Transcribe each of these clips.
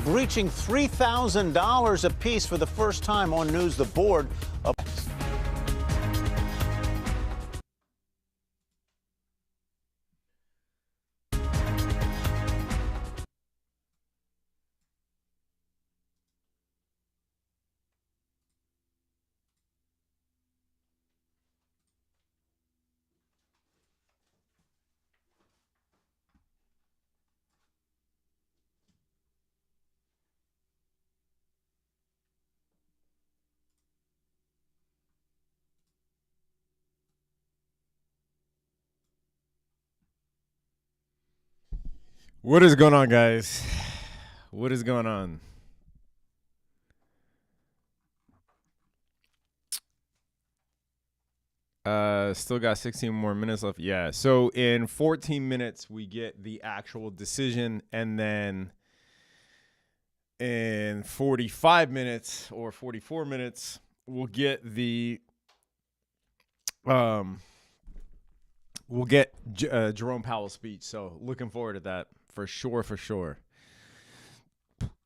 breaching $3,000 apiece for the first time on news. The board of What is going on, guys? What is going on? Still got 16 more minutes left. Yeah. So in 14 minutes, we get the actual decision. And then in 45 minutes or 44 minutes, we'll get Jerome Powell's speech. So looking forward to that. For sure.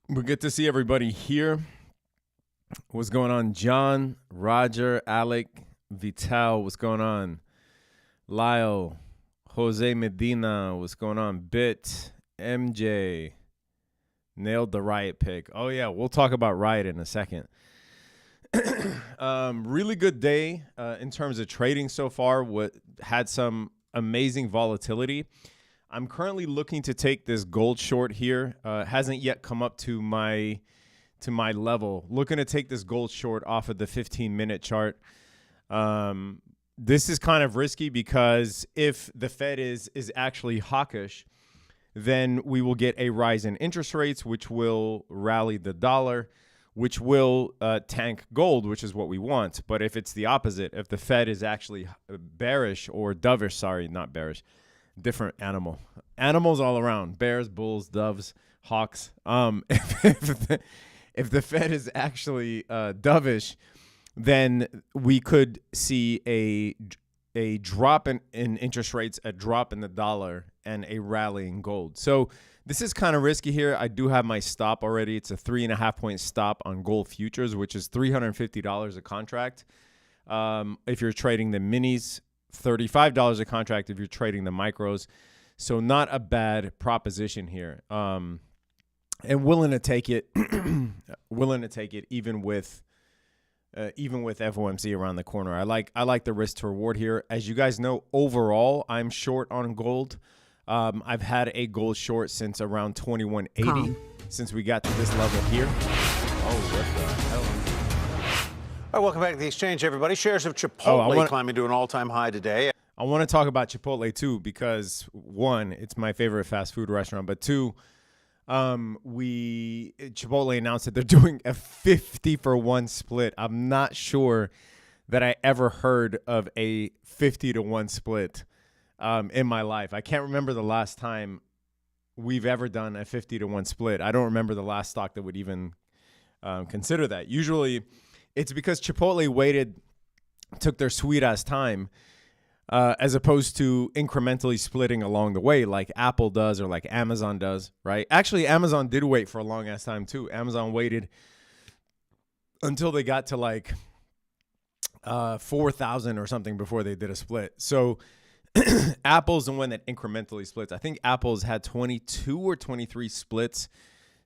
We get to see everybody here. What's going on? John, Roger, Alec, Vital, what's going on? Lyle, Jose Medina, what's going on? Bit, MJ, nailed the Riot pick. Oh, yeah, we'll talk about Riot in a second. Really good day in terms of trading so far. Had some amazing volatility. I'm currently looking to take this gold short here. Hasn't yet come up to my level. Looking to take this gold short off of the 15-minute chart. This is kind of risky because if the Fed is actually hawkish, then we will get a rise in interest rates, which will rally the dollar, which will tank gold, which is what we want. But if it's the opposite, if the Fed is actually bearish or dovish, sorry, not bearish, different animals all around, bears, bulls, doves, hawks. If the Fed is actually dovish, then we could see a drop in interest rates, a drop in the dollar, and a rally in gold. So this is kind of risky here. I do have my stop already. It's a 3.5 point stop on gold futures, which is $350 a contract. If you're trading the minis, $35 a contract if you're trading the micros. So not a bad proposition here. And willing to take it, even with FOMC around the corner. I like the risk to reward here. As you guys know, overall, I'm short on gold. I've had a gold short since around 2180, since we got to this level here. Oh, what the hell? All right, welcome back to the exchange, everybody. Shares of Chipotle climbing to an all-time high today. I want to talk about Chipotle too because one, it's my favorite fast food restaurant, but two, Chipotle announced that they're doing a 50-for-1 split. I'm not sure that I ever heard of a 50-to-1 split in my life. I can't remember the last time we've ever done a 50-to-1 split. I don't remember the last stock that would even consider that. Usually it's because Chipotle took their sweet ass time, as opposed to incrementally splitting along the way like Apple does or like Amazon does, right? Actually, Amazon did wait for a long ass time too. Amazon waited until they got to like 4,000 or something before they did a split. So Apple's the one that incrementally splits. I think Apple's had 22 or 23 splits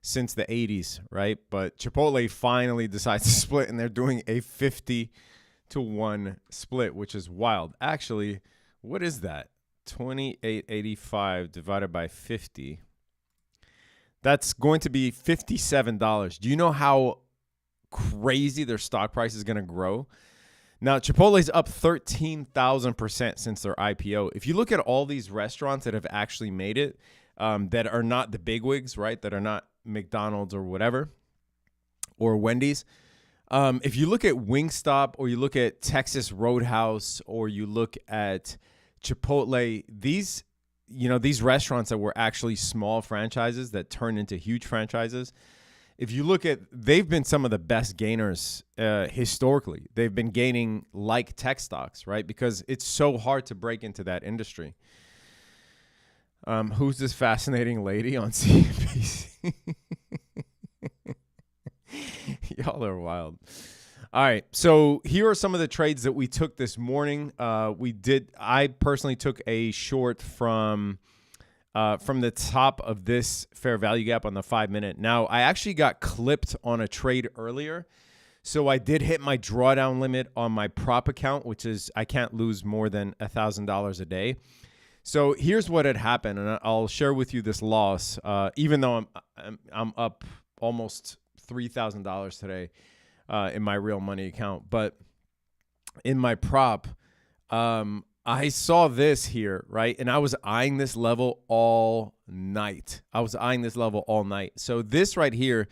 since the 80s, right? But Chipotle finally decides to split, and they're doing a 50-to-1 split, which is wild. Actually, what is that? 28.85 divided by 50. That's going to be $57. Do you know how crazy their stock price is going to grow? Now, Chipotle's up 13,000% since their IPO. If you look at all these restaurants that have actually made it, that are not the bigwigs, right? That are not McDonald's or whatever, or Wendy's. If you look at Wingstop, or you look at Texas Roadhouse, or you look at Chipotle, these restaurants that were actually small franchises that turned into huge franchises, if you look at, they've been some of the best gainers historically. They've been gaining like tech stocks, right? Because it's so hard to break into that industry. Who's this fascinating lady on CNBC? Y'all are wild. All right. So here are some of the trades that we took this morning. I personally took a short from the top of this fair value gap on the 5-minute. Now, I actually got clipped on a trade earlier. So I did hit my drawdown limit on my prop account, which is I can't lose more than $1,000 a day. So here's what had happened, and I'll share with you this loss. Even though I'm up almost $3,000 today in my real money account, but in my prop, I saw this here, right? And I was eyeing this level all night. So this right here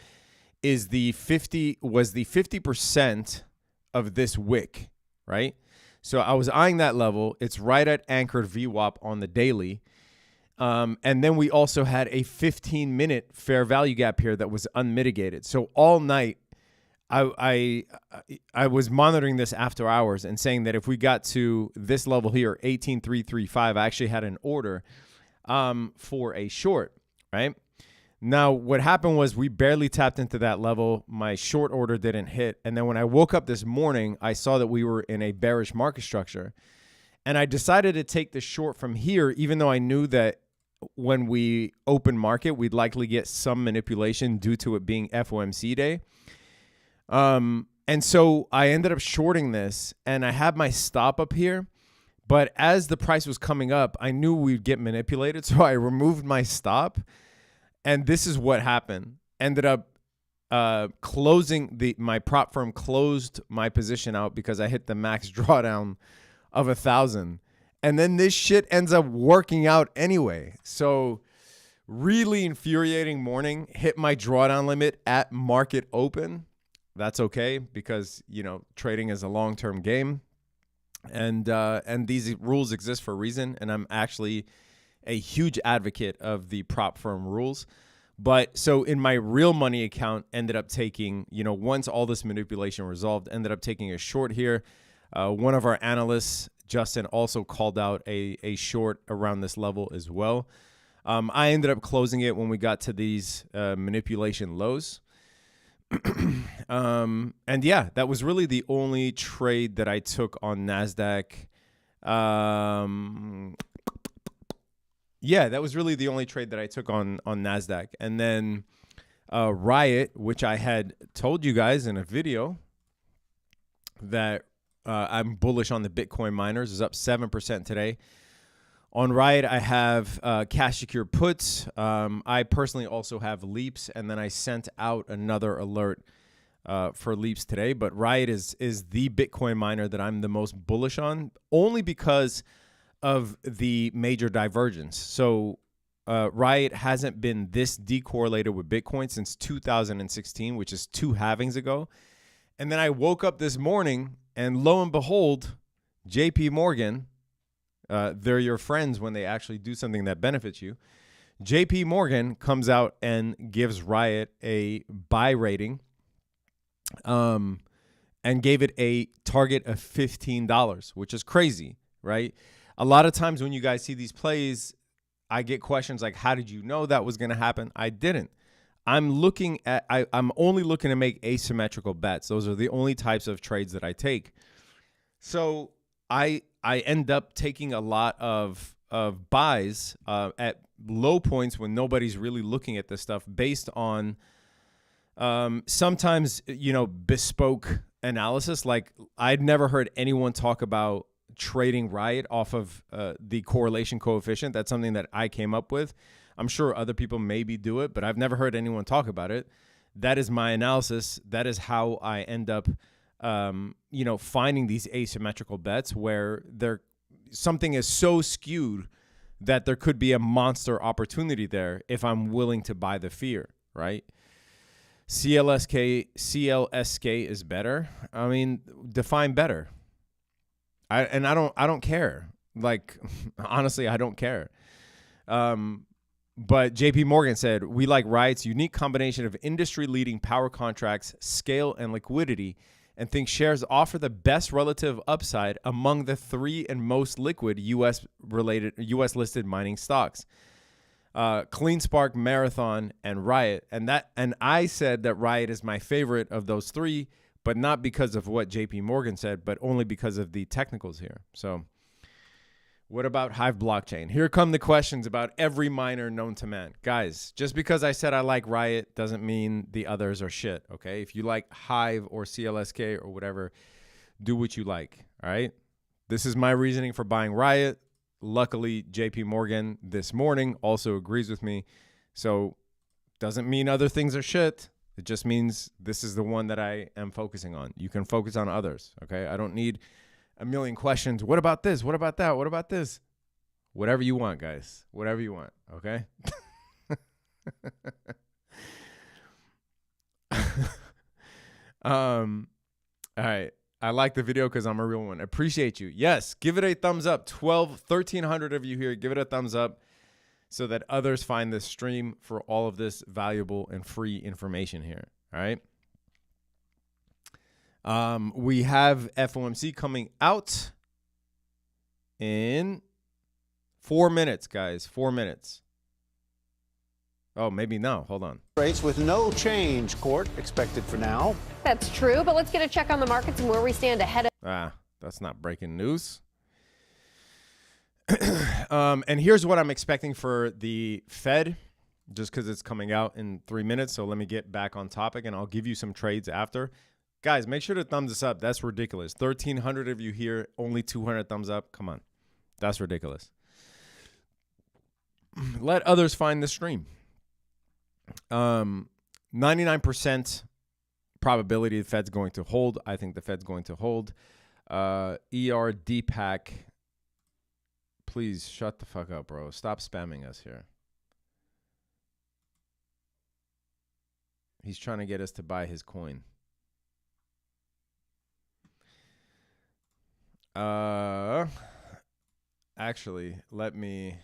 is the 50% of this wick, right? So I was eyeing that level. It's right at anchored VWAP on the daily. And then we also had a 15-minute fair value gap here that was unmitigated. So all night, I was monitoring this after hours and saying that if we got to this level here, 18,335, I actually had an order for a short, right? Now, what happened was we barely tapped into that level. My short order didn't hit. And then when I woke up this morning, I saw that we were in a bearish market structure. And I decided to take the short from here, even though I knew that when we open market, we'd likely get some manipulation due to it being FOMC day. And so I ended up shorting this, and I had my stop up here. But as the price was coming up, I knew we'd get manipulated. So I removed my stop. And this is what happened. Ended up closing my prop firm closed my position out because I hit the max drawdown of 1,000. And then this shit ends up working out anyway. So really infuriating morning. Hit my drawdown limit at market open. That's okay because, you know, trading is a long-term game. And these rules exist for a reason. And I'm actually a huge advocate of the prop firm rules. But so in my real money account, ended up taking, you know, once all this manipulation resolved, ended up taking a short here. One of our analysts, Justin, also called out a short around this level as well. I ended up closing it when we got to these manipulation lows. And yeah, that was really the only trade that I took on NASDAQ. Yeah, that was really the only trade that I took on NASDAQ. And then Riot, which I had told you guys in a video that I'm bullish on the Bitcoin miners, is up 7% today. On Riot, I have cash secure puts. I personally also have Leaps, and then I sent out another alert for Leaps today. But Riot is the Bitcoin miner that I'm the most bullish on, only because of the major divergence. So Riot hasn't been this decorrelated with Bitcoin since 2016, which is 2 halvings ago. And then I woke up this morning, and lo and behold, JP Morgan, they're your friends when they actually do something that benefits you. JP Morgan comes out and gives Riot a buy rating and gave it a target of $15, which is crazy, right? A lot of times when you guys see these plays, I get questions like, how did you know that was going to happen? I didn't. I'm only looking to make asymmetrical bets. Those are the only types of trades that I take. So I end up taking a lot of buys at low points when nobody's really looking at this stuff based on sometimes, you know, bespoke analysis. Like I'd never heard anyone talk about trading Riot off of the correlation coefficient. That's something that I came up with. I'm sure other people maybe do it, but I've never heard anyone talk about it. That is my analysis. That is how I end up, you know, finding these asymmetrical bets where something is so skewed that there could be a monster opportunity there if I'm willing to buy the fear, right? CLSK is better. I mean, define better. I don't care. Like, honestly, I don't care. But JP Morgan said, we like Riot's unique combination of industry-leading power contracts, scale, and liquidity, and think shares offer the best relative upside among the 3 and most liquid U.S. listed mining stocks. Clean Spark, Marathon, and Riot. And I said that Riot is my favorite of those three, but not because of what JP Morgan said, but only because of the technicals here. So what about Hive Blockchain? Here come the questions about every miner known to man. Guys, just because I said I like Riot doesn't mean the others are shit, okay? If you like Hive or CLSK or whatever, do what you like, all right? This is my reasoning for buying Riot. Luckily, JP Morgan this morning also agrees with me. So doesn't mean other things are shit. It just means this is the one that I am focusing on. You can focus on others, okay? I don't need a million questions. What about this? What about that? What about this? Whatever you want, guys. Whatever you want, okay? All right. I like the video because I'm a real one. Appreciate you. Yes, give it a thumbs up. 1,300 of you here. Give it a thumbs up so that others find this stream for all of this valuable and free information here. All right. We have FOMC coming out in 4 minutes, guys. 4 minutes. Oh, maybe no. Hold on. Rates with no change, Court, expected for now. That's true, but let's get a check on the markets and where we stand ahead of. That's not breaking news. And here's what I'm expecting for the Fed, just because it's coming out in 3 minutes. So let me get back on topic, and I'll give you some trades after. Guys, make sure to thumbs this up. That's ridiculous. 1,300 of you here, only 200 thumbs up. Come on. That's ridiculous. Let others find the stream. 99% probability the Fed's going to hold. I think the Fed's going to hold. ERDPAC, please shut the fuck up, bro. Stop spamming us here. He's trying to get us to buy his coin. Actually, let me...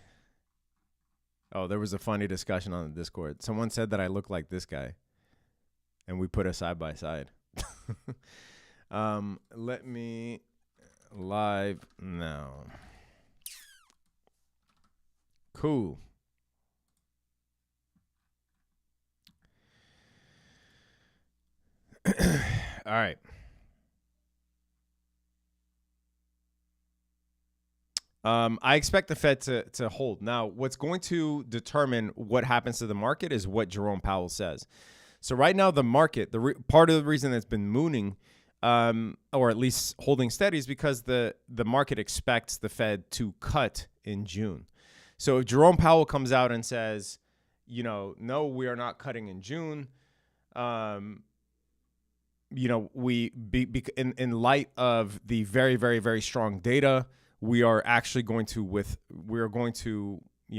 Oh, there was a funny discussion on the Discord. Someone said that I look like this guy, and we put us side by side. Let me live now. Cool. All right. I expect the Fed to hold. Now, what's going to determine what happens to the market is what Jerome Powell says. So right now, the market, part of the reason that's been mooning, or at least holding steady, is because the market expects the Fed to cut in June. So if Jerome Powell comes out and says, no, we are not cutting in June, in light of the very, very, very strong data, we are actually going to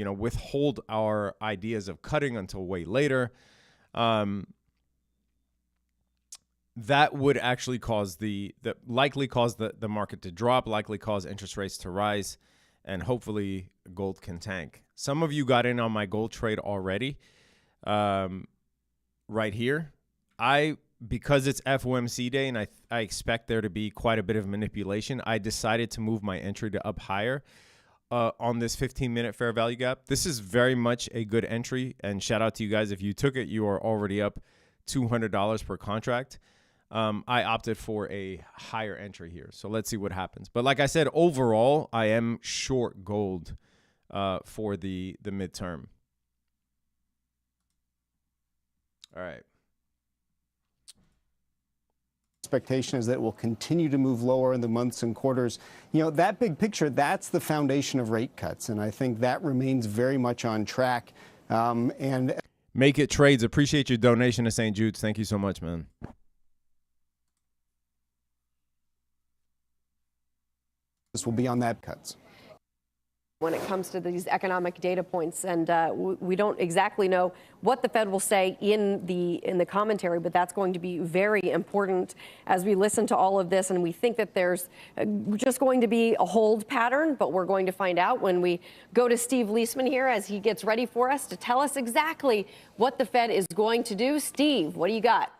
withhold our ideas of cutting until way later. That would actually cause likely cause the market to drop, likely cause interest rates to rise, and hopefully gold can tank. Some of you got in on my gold trade already, right here. Because it's FOMC day and I expect there to be quite a bit of manipulation, I decided to move my entry to up higher on this 15-minute fair value gap. This is very much a good entry, and shout out to you guys. If you took it, you are already up $200 per contract. I opted for a higher entry here, so let's see what happens. But like I said, overall, I am short gold for the midterm. All right. Expectation is that it will continue to move lower in the months and quarters. That big picture, that's the foundation of rate cuts. And I think that remains very much on track. And Make It Trades. Appreciate your donation to St. Jude's. Thank you so much, man. This will be on that cuts. When it comes to these economic data points, and we don't exactly know what the Fed will say in the commentary, but that's going to be very important as we listen to all of this. And we think that there's just going to be a hold pattern, but we're going to find out when we go to Steve Leisman here as he gets ready for us to tell us exactly what the Fed is going to do. Steve, what do you got?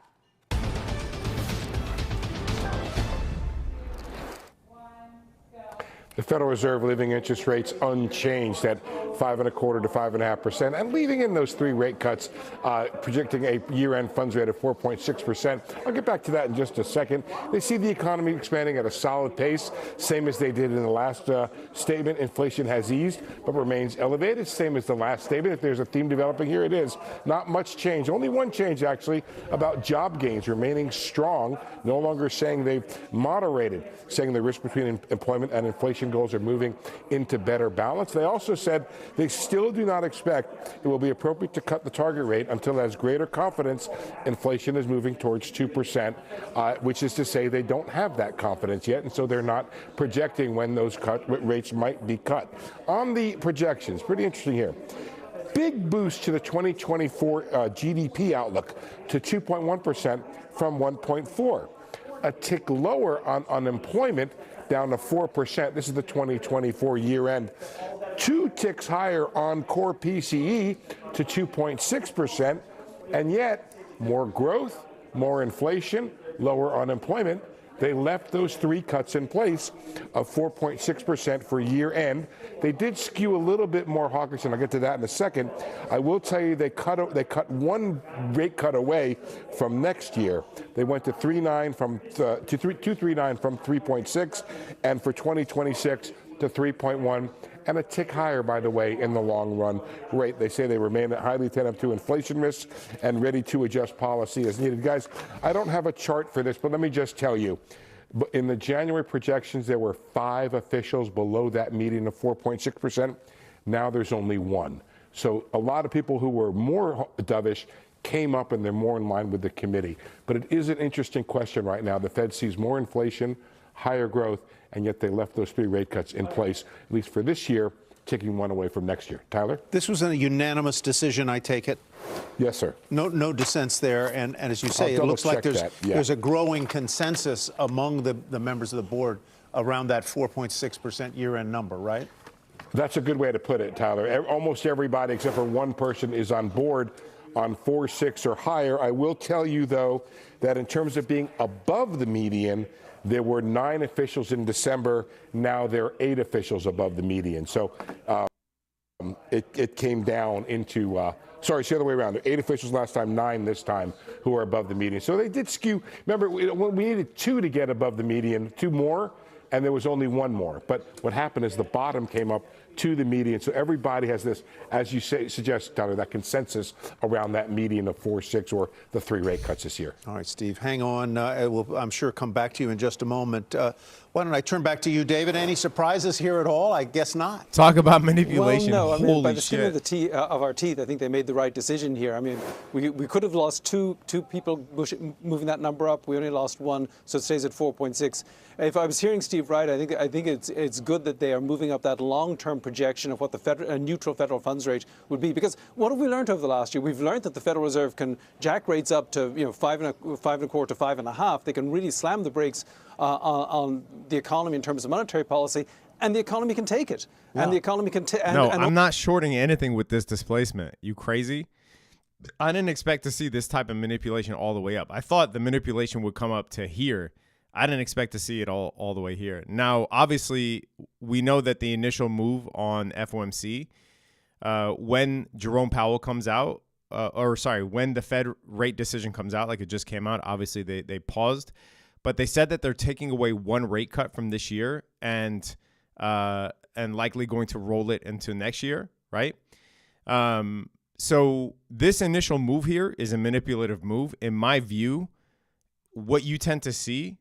The Federal Reserve leaving interest rates unchanged at 5.25% to 5.5%, and leaving in those 3 rate cuts, projecting a year-end funds rate of 4.6%. I'll get back to that in just a second. They see the economy expanding at a solid pace, same as they did in the last statement. Inflation has eased, but remains elevated, same as the last statement. If there's a theme developing here, it is. Not much change. Only one change, actually, about job gains remaining strong, no longer saying they've moderated, saying the risk between employment and inflation goals are moving into better balance. They also said they still do not expect it will be appropriate to cut the target rate until there's greater confidence inflation is moving towards 2%, which is to say they don't have that confidence yet, and so they're not projecting when those rates might be cut. On the projections, pretty interesting here. Big boost to the 2024 GDP outlook to 2.1% from 1.4. A tick lower on unemployment, down to 4%. This is the 2024 year end. 2 ticks higher on core PCE to 2.6%, and yet more growth, more inflation, lower unemployment. They left those 3 cuts in place of 4.6% for year end. They did skew a little bit more hawkish, and I'll get to that in a second. I will tell you they cut 1 rate cut away from next year. They went to 3.9 from to 2.39 from 3.6, and for 2026 to 3.1. And a tick higher, by the way, in the long run rate. They say they remain highly attentive to inflation risks and ready to adjust policy as needed. Guys, I don't have a chart for this, but let me just tell you. In the January projections, there were 5 officials below that median of 4.6%. Now there's only 1. So a lot of people who were more dovish came up, and they're more in line with the committee. But it is an interesting question right now. The Fed sees more inflation, higher growth, and yet they left those 3 rate cuts in place, at least for this year, taking 1 away from next year. Tyler? This was a unanimous decision, I take it? Yes, sir. No dissents there. And as you say, it looks like there's a growing consensus among the members of the board around that 4.6% year-end number, right? That's a good way to put it, Tyler. Almost everybody except for 1 person is on board on 4.6 or higher. I will tell you, though, that in terms of being above the median, there were 9 officials in December. Now there are 8 officials above the median. So it came down into, sorry, it's the other way around. 8 officials last time, 9 this time, who are above the median. So they did skew. Remember, we needed 2 to get above the median, 2 more, and there was only 1 more. But what happened is the bottom came up to the median. So everybody has this, as you suggest, Tyler, that consensus around that median of 4.6 or the 3 rate cuts this year. All right, Steve, hang on. We'll, I'm sure, come back to you in just a moment. Why don't I turn back to you, David? Any surprises here at all? I guess not. Talk about manipulation. Well, no, I mean, Holy by the skin shit. of our teeth, I think they made the right decision here. I mean, we could have lost two people moving that number up. We only lost 1, so it stays at 4.6. If I was hearing Steve right, I think it's good that they are moving up that long-term projection of what the neutral federal funds rate would be. Because what have we learned over the last year? We've learned that the Federal Reserve can jack rates up to 5.25 to 5.5. They can really slam the brakes on the economy in terms of monetary policy, and the economy can take it. Yeah. And the economy can take. No, I'm not shorting anything with this displacement. You crazy? I didn't expect to see this type of manipulation all the way up. I thought the manipulation would come up to here. I didn't expect to see it all the way here. Now, obviously, we know that the initial move on FOMC, when Jerome Powell comes out, when the Fed rate decision comes out, like it just came out, obviously they paused. But they said that they're taking away 1 rate cut from this year and likely going to roll it into next year, right? So this initial move here is a manipulative move. In my view, what you tend to see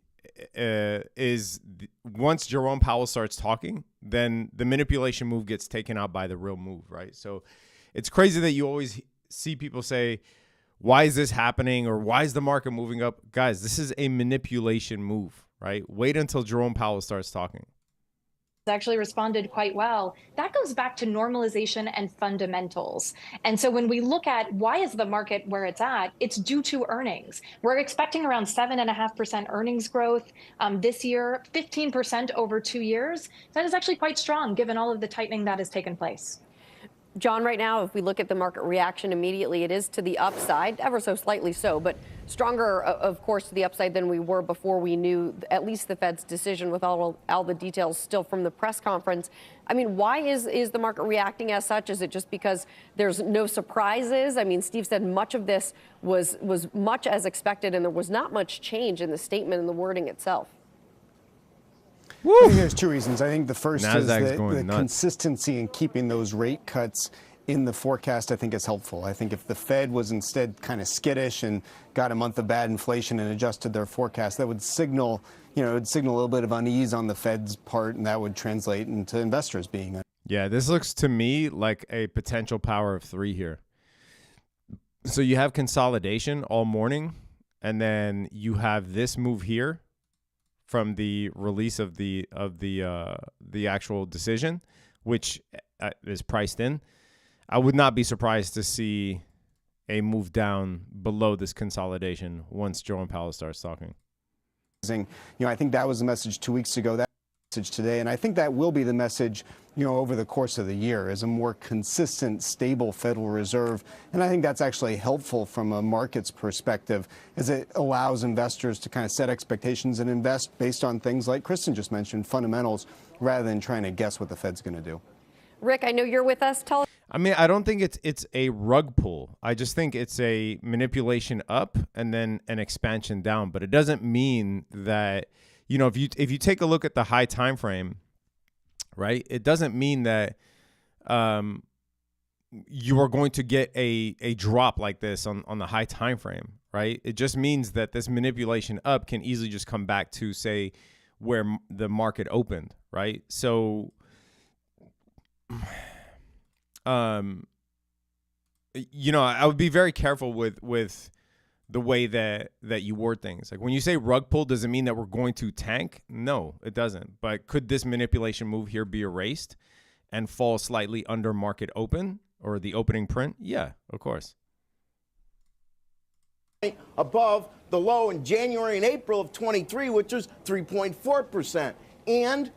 is once Jerome Powell starts talking, then the manipulation move gets taken out by the real move, right? So it's crazy that you always see people say, why is this happening? Or why is the market moving up? Guys, this is a manipulation move, right? Wait until Jerome Powell starts talking. Actually responded quite well. That goes back to normalization and fundamentals. And so when we look at why is the market where it's at, it's due to earnings. We're expecting around 7.5% earnings growth this year, 15% over 2 years. That is actually quite strong given all of the tightening that has taken place. John, right now, if we look at the market reaction immediately, it is to the upside, ever so slightly so, but stronger, of course, to the upside than we were before we knew at least the Fed's decision with all the details still from the press conference. I mean, why is the market reacting as such? Is it just because there's no surprises? I mean, Steve said much of this was much as expected, and there was not much change in the statement and the wording itself. I think there's two reasons. I think the first is the consistency in keeping those rate cuts in the forecast, I think, is helpful. I think if the Fed was instead kind of skittish and got a month of bad inflation and adjusted their forecast, that would signal, it would signal a little bit of unease on the Fed's part, and that would translate into investors being. Yeah, this looks to me like a potential power of 3 here. So you have consolidation all morning, and then you have this move here from the release of the actual decision, which is priced in. I would not be surprised to see a move down below this consolidation once Jerome Powell starts talking. I think that was the message 2 weeks ago. That message today, and I think that will be the message, over the course of the year, is a more consistent, stable Federal Reserve. And I think that's actually helpful from a market's perspective, as it allows investors to kind of set expectations and invest based on things like Kristen just mentioned, fundamentals, rather than trying to guess what the Fed's going to do. Rick, I know you're with us. Tell us. I mean, I don't think it's a rug pull. I just think it's a manipulation up and then an expansion down. But it doesn't mean that, if you take a look at the high time frame, right, it doesn't mean that you are going to get a drop like this on the high time frame, right? It just means that this manipulation up can easily just come back to, say, where the market opened, right? So I would be very careful with the way that you word things. Like when you say rug pull, does it mean that we're going to tank? No, it doesn't. But could this manipulation move here be erased and fall slightly under market open or the opening print? Yeah, of course. Above the low in January and April of 23, which was 3.4%. And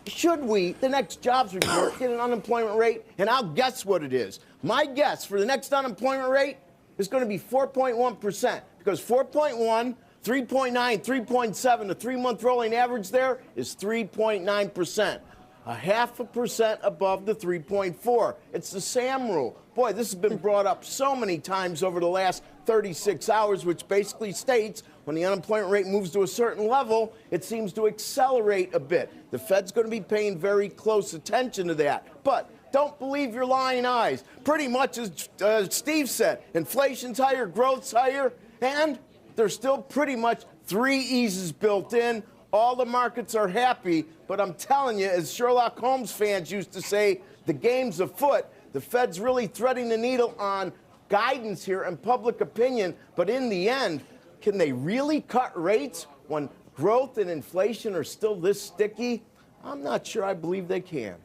should we, the next jobs report, get an unemployment rate? And I'll guess what it is. My guess for the next unemployment rate is going to be 4.1%, because 4.1, 3.9, 3.7, the 3-month rolling average there is 3.9%. 0.5% above the 3.4. It's the SAM rule. Boy, this has been brought up so many times over the last 36 hours, which basically states when the unemployment rate moves to a certain level, it seems to accelerate a bit. The Fed's going to be paying very close attention to that. But don't believe your lying eyes. Pretty much as Steve said, inflation's higher, growth's higher, and there's still pretty much 3 eases built in. All the markets are happy, but I'm telling you, as Sherlock Holmes fans used to say, the game's afoot. The Fed's really threading the needle on guidance here and public opinion, but in the end, can they really cut rates when growth and inflation are still this sticky? I'm not sure I believe they can.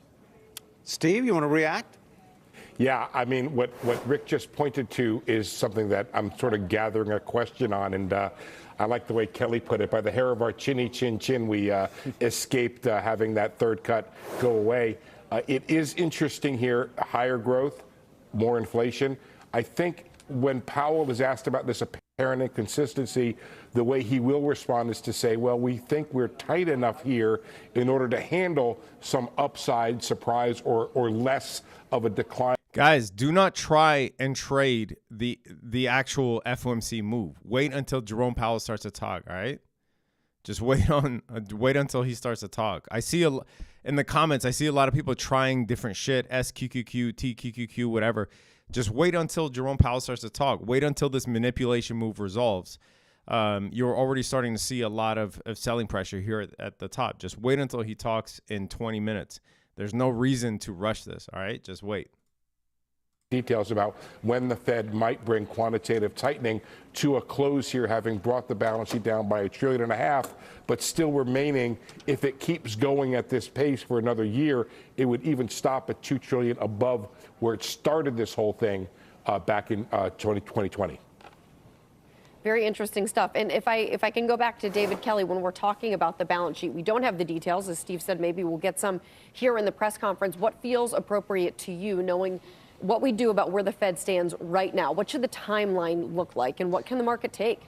Steve, you want to react? Yeah, I mean, what Rick just pointed to is something that I'm sort of gathering a question on, and I like the way Kelly put it. By the hair of our chinny chin chin, we escaped having that third cut go away. It is interesting here, higher growth, more inflation. I think when Powell is asked about this apparent inconsistency, the way he will respond is to say, well, we think we're tight enough here in order to handle some upside surprise or less of a decline. Guys, do not try and trade the actual FOMC move. Wait until Jerome Powell starts to talk, all right? Just wait until he starts to talk. I see in the comments, I see a lot of people trying different shit, SQQQ, TQQQ, whatever. Just wait until Jerome Powell starts to talk. Wait until this manipulation move resolves. You're already starting to see a lot of selling pressure here at the top. Just wait until he talks in 20 minutes. There's no reason to rush this, all right? Just wait. Details about when the Fed might bring quantitative tightening to a close here, having brought the balance sheet down by $1.5 trillion, but still remaining, if it keeps going at this pace for another year, it would even stop at $2 trillion above where it started this whole thing back in 2020. Very interesting stuff. And if I can go back to David Kelly, when we're talking about the balance sheet, we don't have the details. As Steve said, maybe we'll get some here in the press conference. What feels appropriate to you, knowing what we do about where the Fed stands right now? What should the timeline look like, and what can the market take?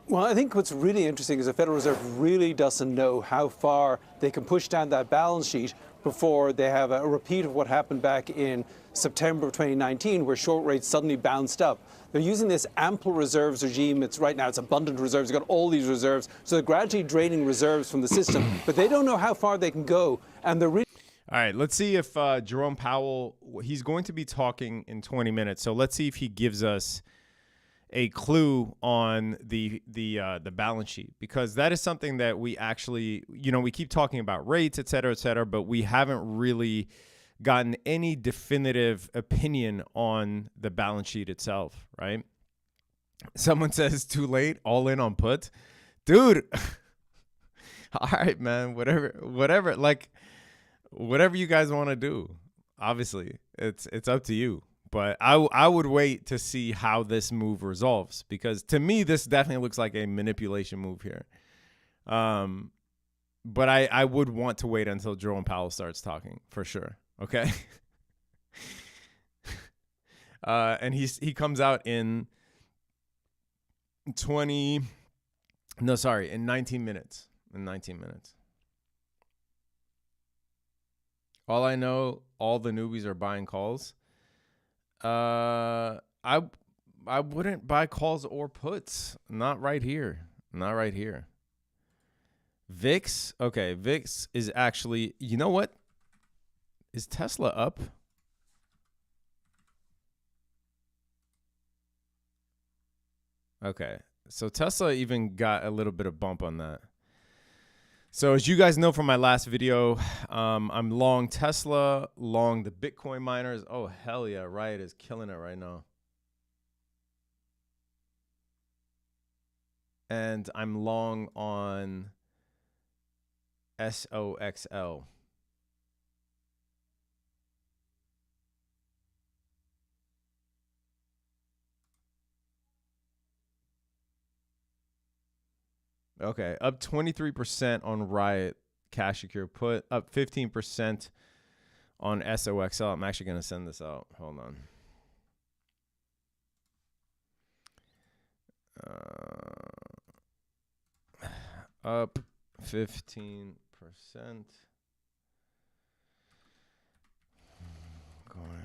Well, I think what's really interesting is the Federal Reserve really doesn't know how far they can push down that balance sheet before they have a repeat of what happened back in September of 2019, where short rates suddenly bounced up. They're using this ample reserves regime. Right now it's abundant reserves. They've got all these reserves. So they're gradually draining reserves from the system, but they don't know how far they can go. And they're really... All right, let's see if Jerome Powell, he's going to be talking in 20 minutes. So let's see if he gives us a clue on the balance sheet, because that is something that we actually, we keep talking about rates, et cetera, but we haven't really gotten any definitive opinion on the balance sheet itself, right? Someone says too late, all in on puts. Dude, all right, man, whatever, like whatever you guys want to do. Obviously, it's up to you. But I would wait to see how this move resolves, because to me, this definitely looks like a manipulation move here. But I would want to wait until Jerome Powell starts talking for sure. Okay. And he comes out in 19 minutes. In 19 minutes. All I know, all the newbies are buying calls. I wouldn't buy calls or puts. Not right here. Not right here. VIX. Okay, VIX is actually, you know what? Is Tesla up? Okay. So Tesla even got a little bit of bump on that. So as you guys know from my last video, I'm long Tesla, long the Bitcoin miners. Oh, hell yeah. Riot is killing it right now. And I'm long on SOXL. Okay, up 23% on Riot cash secure put, up 15% on SOXL. I'm actually going to send this out. Hold on. Up 15%. Going.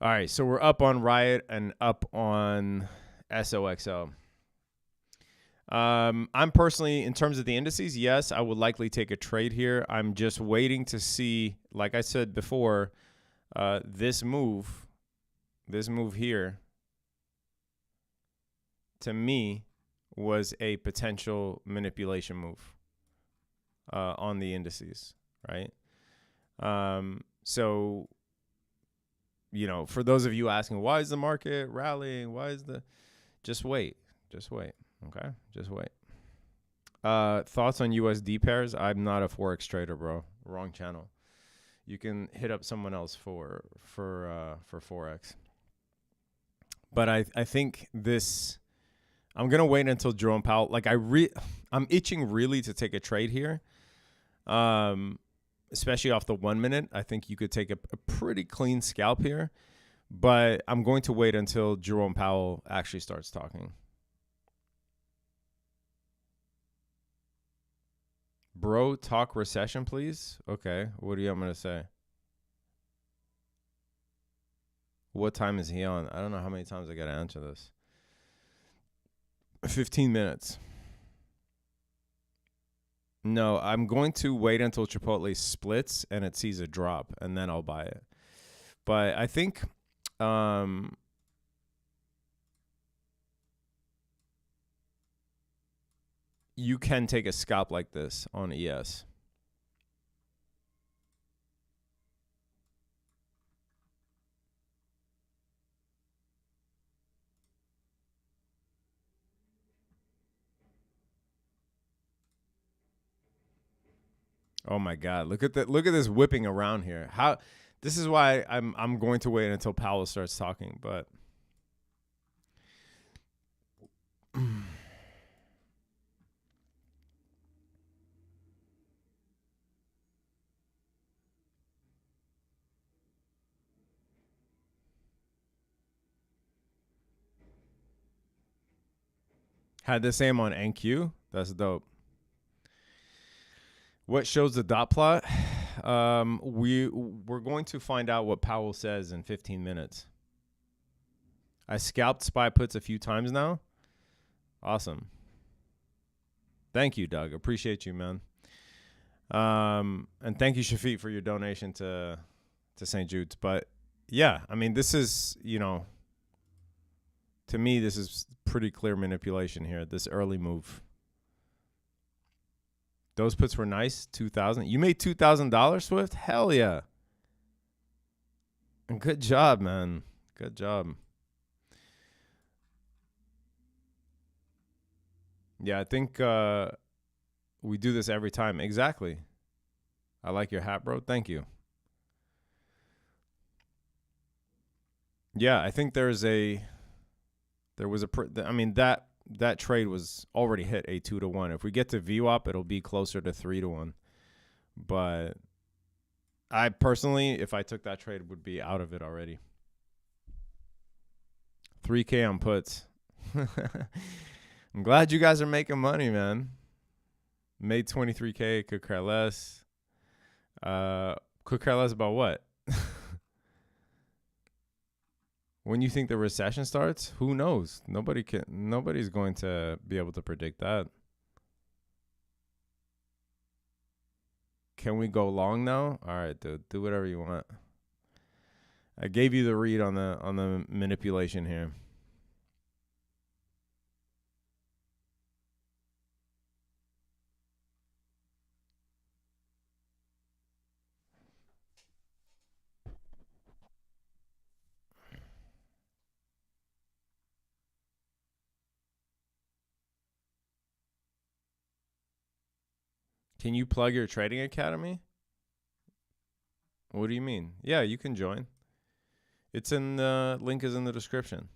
All right, so we're up on Riot and up on SOXL. I'm personally, in terms of the indices, yes, I would likely take a trade here. I'm just waiting to see, like I said before, this move here, to me, was a potential manipulation move on the indices, right? So, for those of you asking, why is the market rallying? Just wait. Okay. Just wait. Thoughts on USD pairs? I'm not a Forex trader, bro. Wrong channel. You can hit up someone else for Forex. But I think this, I'm going to wait until Jerome Powell, like I'm itching really to take a trade here. Especially off the 1 minute. I think you could take a pretty clean scalp here, but I'm going to wait until Jerome Powell actually starts talking. Bro, talk recession, please. Okay, what do you want me to say? What time is he on? I don't know how many times I got to answer this. 15 minutes. No, I'm going to wait until Chipotle splits and it sees a drop, and then I'll buy it. But I think you can take a scalp like this on ES. Oh my God! Look at this whipping around here. How? This is why I'm going to wait until Powell starts talking. But had the same on NQ. That's dope. What shows the dot plot? We're going to find out what Powell says in 15 minutes. I scalped SPY puts a few times now. Awesome. Thank you, Doug. Appreciate you, man. And thank you, Shafiq, for your donation to St. Jude's. But yeah, I mean, this is, to me, this is pretty clear manipulation here. This early move. Those puts were nice. 2,000. You made $2,000, Swift? Hell yeah. And good job, man. Good job. Yeah, I think we do this every time. Exactly. I like your hat, bro. Thank you. Yeah, I think that trade was already hit a 2-to-1. If we get to VWAP, it'll be closer to 3-to-1. But I personally, if I took that trade, would be out of it already. 3K on puts. I'm glad you guys are making money, man. Made 23K, could care less. Could care less about what? When you think the recession starts, who knows? Nobody's going to be able to predict that. Can we go long now? All right, dude. Do whatever you want. I gave you the read on the manipulation here. Can you plug your trading academy? What do you mean? Yeah, you can join. It's in the link is in the description.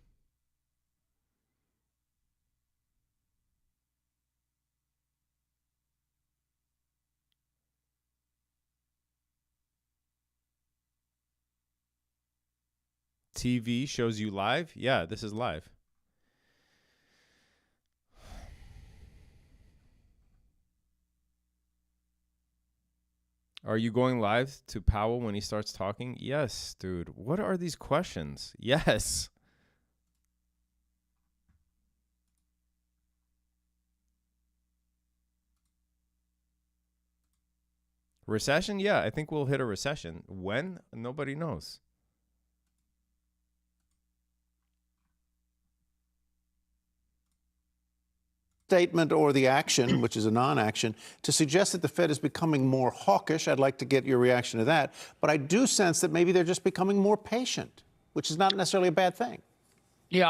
TV shows you live? Yeah, this is live. Are you going live to Powell when he starts talking? Yes, dude. What are these questions? Yes. Recession? Yeah, I think we'll hit a recession. When? Nobody knows. Statement or the action, which is a non-action, to suggest that the Fed is becoming more hawkish. I'd like to get your reaction to that. But I do sense that maybe they're just becoming more patient, which is not necessarily a bad thing. Yeah,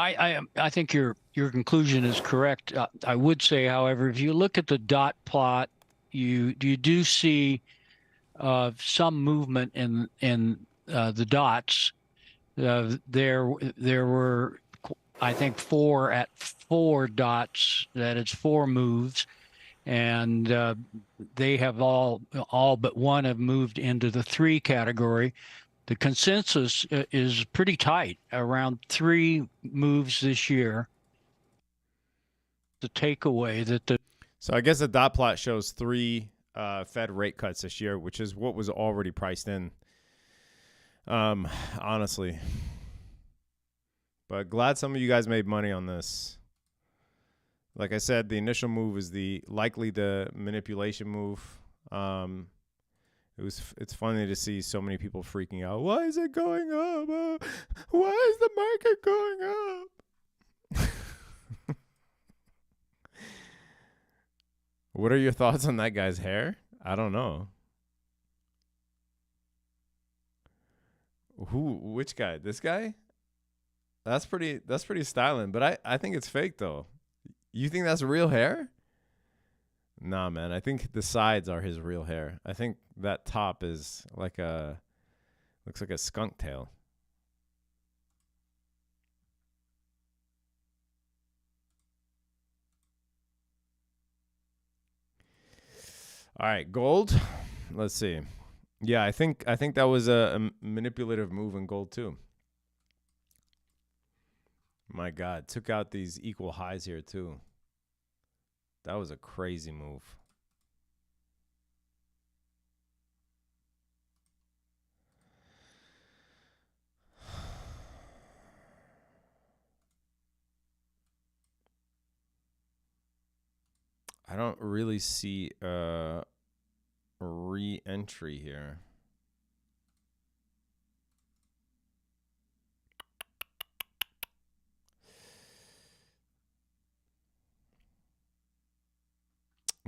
I think your conclusion is correct. I would say, however, if you look at the dot plot, you do see some movement in the dots. There were, I think, 4 dots. That is 4 moves, and they have all but one have moved into the 3 category. The consensus is pretty tight, around 3 moves this year. The takeaway that so I guess the dot plot shows 3 Fed rate cuts this year, which is what was already priced in. Honestly. But glad some of you guys made money on this. Like I said, the initial move is likely the manipulation move. It's funny to see so many people freaking out. Why is it going up? Why is the market going up? What are your thoughts on that guy's hair? I don't know. Which guy? This guy? That's pretty styling, but I think it's fake though. You think that's real hair? Nah, man. I think the sides are his real hair. I think that top is like looks like a skunk tail. All right, gold. Let's see. Yeah, I think that was a manipulative move in gold too. My God, took out these equal highs here too. That was a crazy move. I don't really see re-entry here.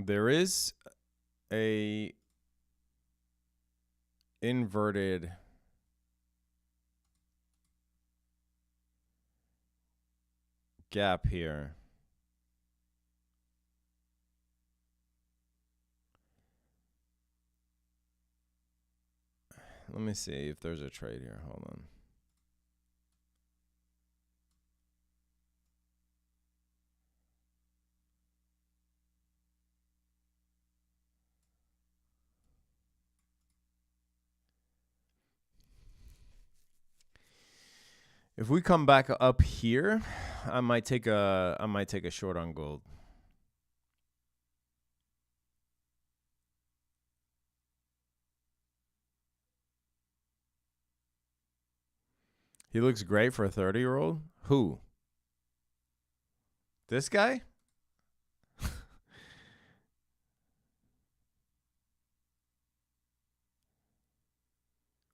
There is a inverted gap here. Let me see if there's a trade here. Hold on. If we come back up here, I might take a short on gold. He looks great for a 30-year-old. Who? This guy?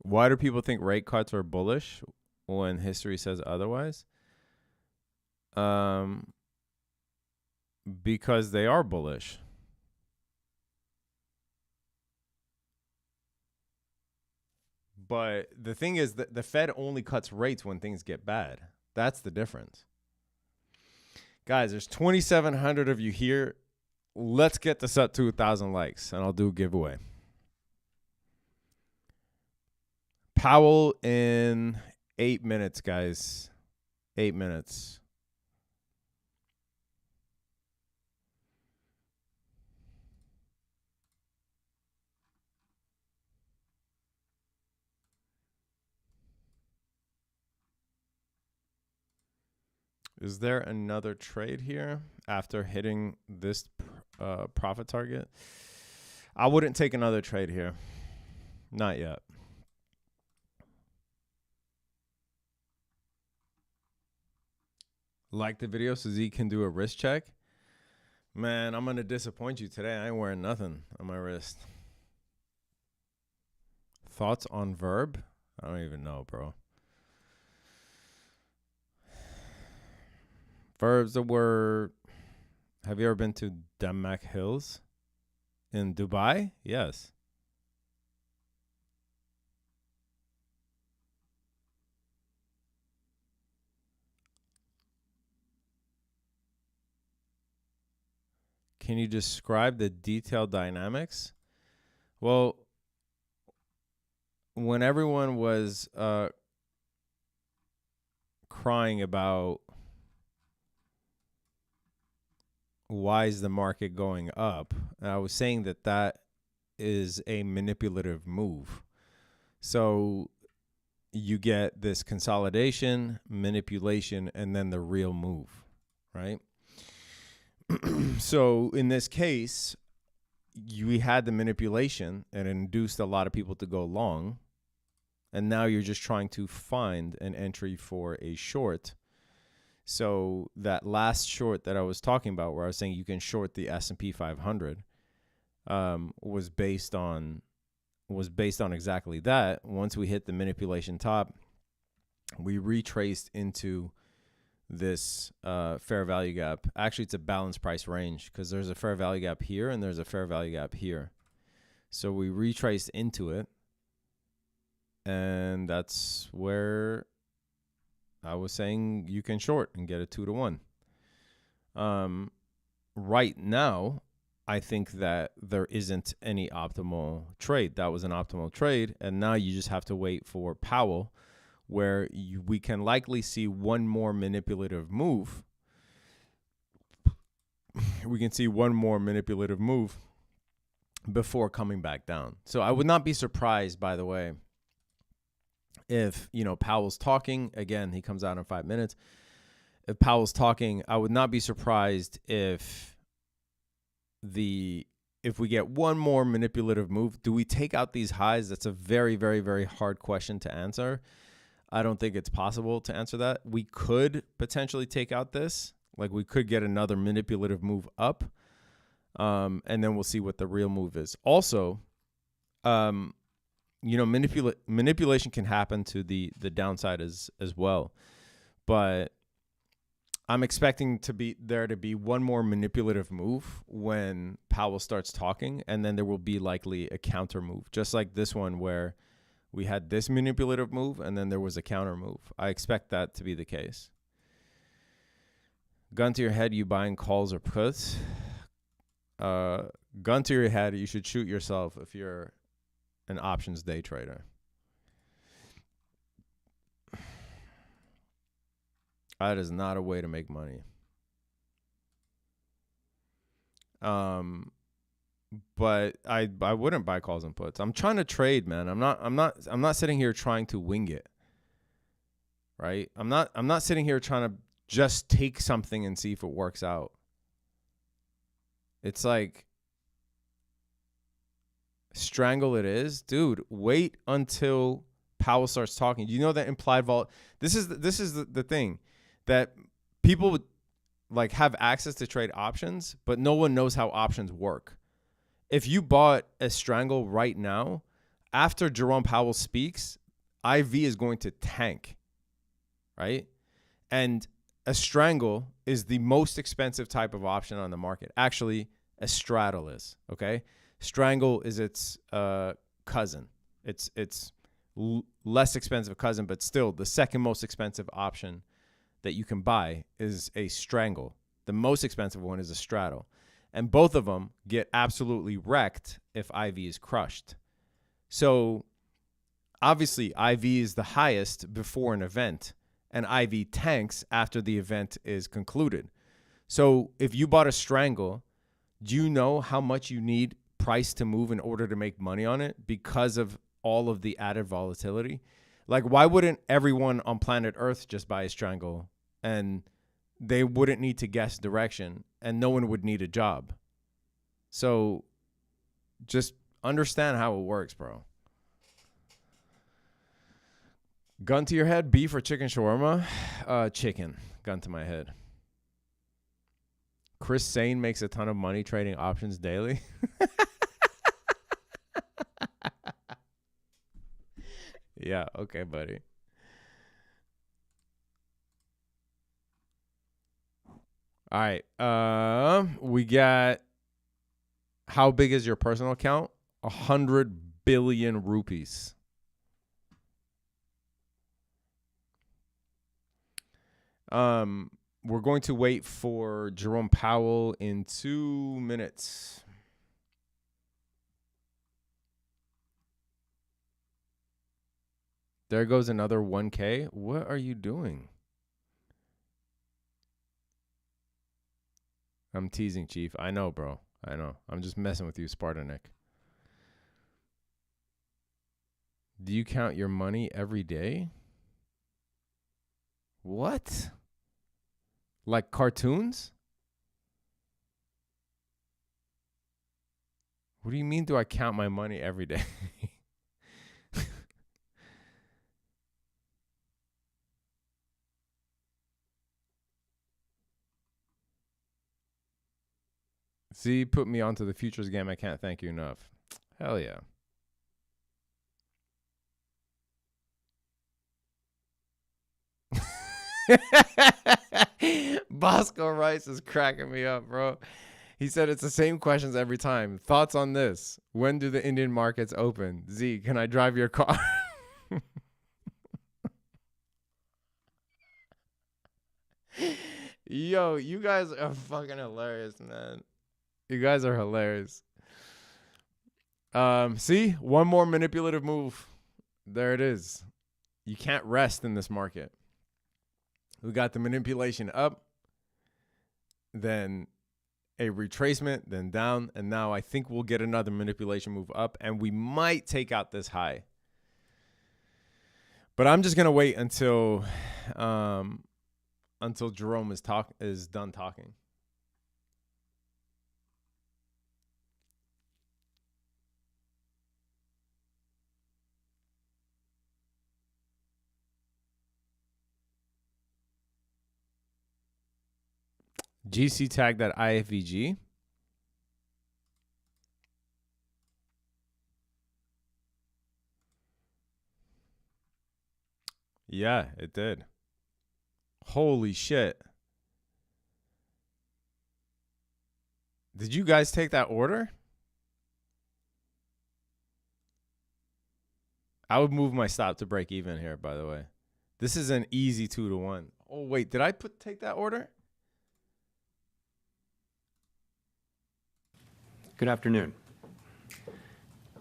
Why do people think rate cuts are bullish when history says otherwise? Because they are bullish. But the thing is that the Fed only cuts rates when things get bad. That's the difference. Guys, there's 2,700 of you here. Let's get this up to 1,000 likes, and I'll do a giveaway. Powell in 8 minutes, guys. 8 minutes. Is there another trade here after hitting this profit target? I wouldn't take another trade here. Not yet. Like the video so Z can do a wrist check. Man, I'm going to disappoint you today. I ain't wearing nothing on my wrist. Thoughts on Verb? I don't even know, bro. Verbs that were... Have you ever been to Damak Hills in Dubai? Yes. Can you describe the detailed dynamics? Well, when everyone was crying about why is the market going up, I was saying that that is a manipulative move. So you get this consolidation, manipulation, and then the real move, right? So in this case, we had the manipulation and it induced a lot of people to go long. And now you're just trying to find an entry for a short. So that last short that I was talking about, where I was saying you can short the S&P 500, was based on exactly that. Once we hit the manipulation top, we retraced into this fair value gap. Actually, it's a balanced price range because there's a fair value gap here and there's a fair value gap here. So we retraced into it, and that's where I was saying you can short and get a 2-to-1. Right now, I think that there isn't any optimal trade. That was an optimal trade, and now you just have to wait for Powell, where we can likely see one more manipulative move. We can see one more manipulative move before coming back down. So I would not be surprised, by the way, if, Powell's talking. Again, he comes out in 5 minutes. If Powell's talking, I would not be surprised if we get one more manipulative move. Do we take out these highs? That's a very, very, very hard question to answer. I don't think it's possible to answer that. We could potentially take out this. Like, we could get another manipulative move up. And then we'll see what the real move is. Also, manipulation can happen to the downside as well. But I'm expecting there to be one more manipulative move when Powell starts talking, and then there will be likely a counter move, just like this one where we had this manipulative move and then there was a counter move. I expect that to be the case. Gun to your head, you buying calls or puts? Gun to your head, you should shoot yourself if you're an options day trader. That is not a way to make money. But I wouldn't buy calls and puts. I'm trying to trade, man. I'm not sitting here trying to wing it. Right? I'm not sitting here trying to just take something and see if it works out. It's like, strangle it is. Dude, wait until Powell starts talking. You know that implied vol. This is the thing. That people would have access to trade options, but no one knows how options work. If you bought a strangle right now, after Jerome Powell speaks, IV is going to tank, right? And a strangle is the most expensive type of option on the market. Actually, a straddle is, okay? Strangle is its cousin. It's less expensive cousin, but still the second most expensive option that you can buy is a strangle. The most expensive one is a straddle. And both of them get absolutely wrecked if IV is crushed. So obviously IV is the highest before an event, and IV tanks after the event is concluded. So if you bought a strangle, do you know how much you need price to move in order to make money on it because of all of the added volatility? Like, why wouldn't everyone on planet Earth just buy a strangle and they wouldn't need to guess direction and no one would need a job? So just understand how it works, bro. Gun to your head, beef or chicken shawarma? Chicken. Gun to my head. Chris Sane makes a ton of money trading options daily. Yeah, okay, buddy. All right. We got, how big is your personal account? 100 billion rupees. We're going to wait for Jerome Powell in 2 minutes. There goes another 1K. What are you doing? I'm teasing, Chief. I know, bro. I know. I'm just messing with you, Spartanik. Do you count your money every day? What? Like cartoons? What do you mean, do I count my money every day? See, put me onto the futures game. I can't thank you enough. Hell yeah. Bosco Rice is cracking me up, bro. He said it's the same questions every time. Thoughts on this? When do the Indian markets open? Z, can I drive your car? Yo, you guys are fucking hilarious, man. You guys are hilarious. See, one more manipulative move. There it is. You can't rest in this market. We got the manipulation up, then a retracement, then down, and now I think we'll get another manipulation move up, and we might take out this high. But I'm just gonna wait until Jerome is done talking. GC tagged that IFVG. Yeah, it did. Holy shit. Did you guys take that order? I would move my stop to break even here, by the way. This is an easy 2-to-1. Oh, wait, did I take that order? Good afternoon.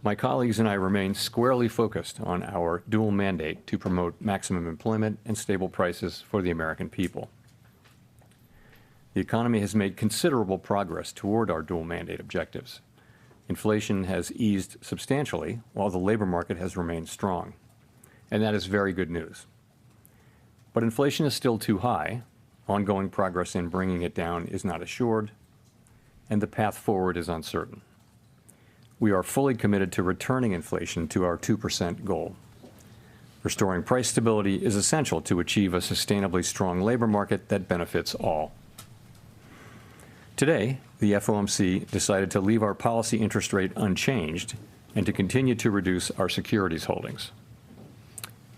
My colleagues and I remain squarely focused on our dual mandate to promote maximum employment and stable prices for the American people. The economy has made considerable progress toward our dual mandate objectives. Inflation has eased substantially, while the labor market has remained strong. And that is very good news. But inflation is still too high. Ongoing progress in bringing it down is not assured, and the path forward is uncertain. We are fully committed to returning inflation to our 2% goal. Restoring price stability is essential to achieve a sustainably strong labor market that benefits all. Today, the FOMC decided to leave our policy interest rate unchanged and to continue to reduce our securities holdings.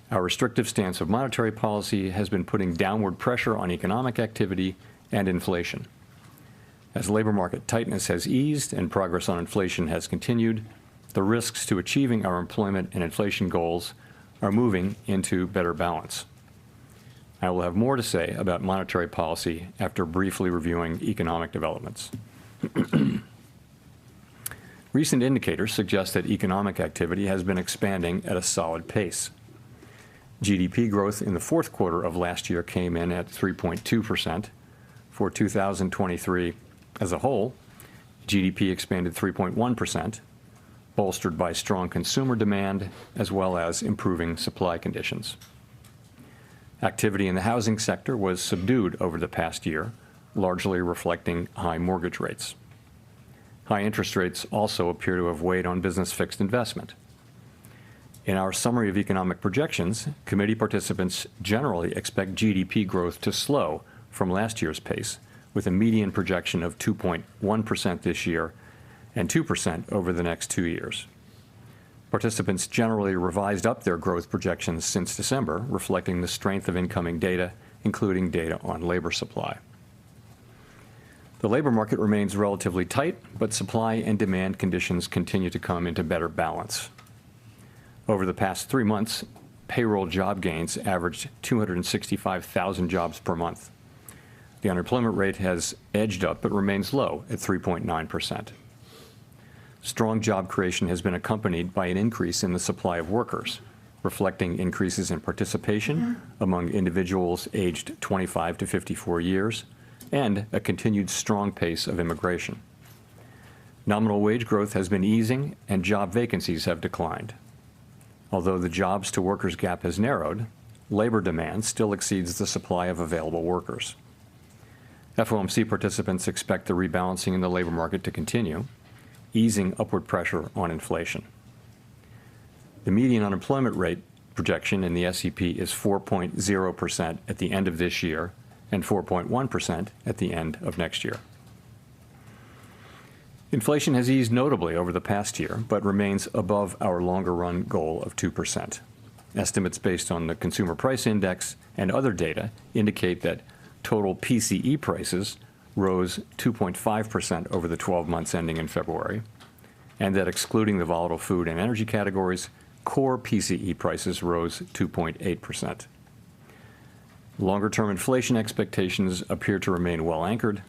Our restrictive stance of monetary policy has been putting downward pressure on economic activity and inflation. As labor market tightness has eased and progress on inflation has continued, the risks to achieving our employment and inflation goals are moving into better balance. I will have more to say about monetary policy after briefly reviewing economic developments. Recent indicators suggest that economic activity has been expanding at a solid pace. GDP growth in the fourth quarter of last year came in at 3.2%. For 2023 as a whole, GDP expanded 3.1%, bolstered by strong consumer demand as well as improving supply conditions. Activity in the housing sector was subdued over the past year, largely reflecting high mortgage rates. High interest rates also appear to have weighed on business fixed investment. In our summary of economic projections, committee participants generally expect GDP growth to slow from last year's pace, with a median projection of 2.1% this year and 2% over the next 2 years. Participants generally revised up their growth projections since December, reflecting the strength of incoming data, including data on labor supply. The labor market remains relatively tight, but supply and demand conditions continue to come into better balance. Over the past 3 months, payroll job gains averaged 265,000 jobs per month. The unemployment rate has edged up but remains low at 3.9%. Strong job creation has been accompanied by an increase in the supply of workers, reflecting increases in participation among individuals aged 25 to 54 years and a continued strong pace of immigration. Nominal wage growth has been easing and job vacancies have declined. Although the jobs to workers gap has narrowed, labor demand still exceeds the supply of available workers. FOMC participants expect the rebalancing in the labor market to continue, easing upward pressure on inflation. The median unemployment rate projection in the SEP is 4.0% at the end of this year and 4.1% at the end of next year. Inflation has eased notably over the past year, but remains above our longer-run goal of 2%. Estimates based on the Consumer Price Index and other data indicate that total PCE prices rose 2.5% over the 12 months ending in February, and that excluding the volatile food and energy categories, core PCE prices rose 2.8%. Longer-term inflation expectations appear to remain well anchored.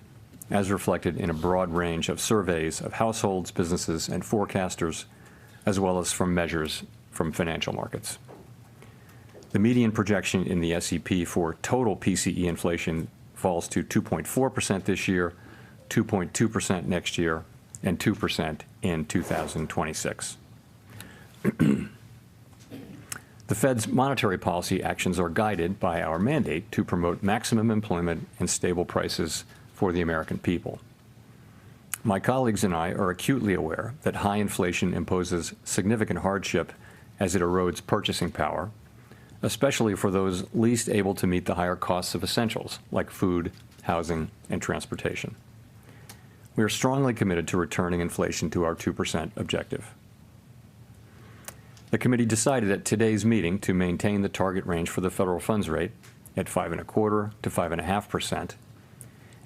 as reflected in a broad range of surveys of households, businesses, and forecasters, as well as from measures from financial markets. The median projection in the SEP for total PCE inflation falls to 2.4% this year, 2.2% next year, and 2% in 2026. The Fed's monetary policy actions are guided by our mandate to promote maximum employment and stable prices for the American people. My colleagues and I are acutely aware that high inflation imposes significant hardship as it erodes purchasing power, especially for those least able to meet the higher costs of essentials like food, housing, and transportation. We are strongly committed to returning inflation to our 2% objective. The committee decided at today's meeting to maintain the target range for the federal funds rate at 5.25% to 5.5%,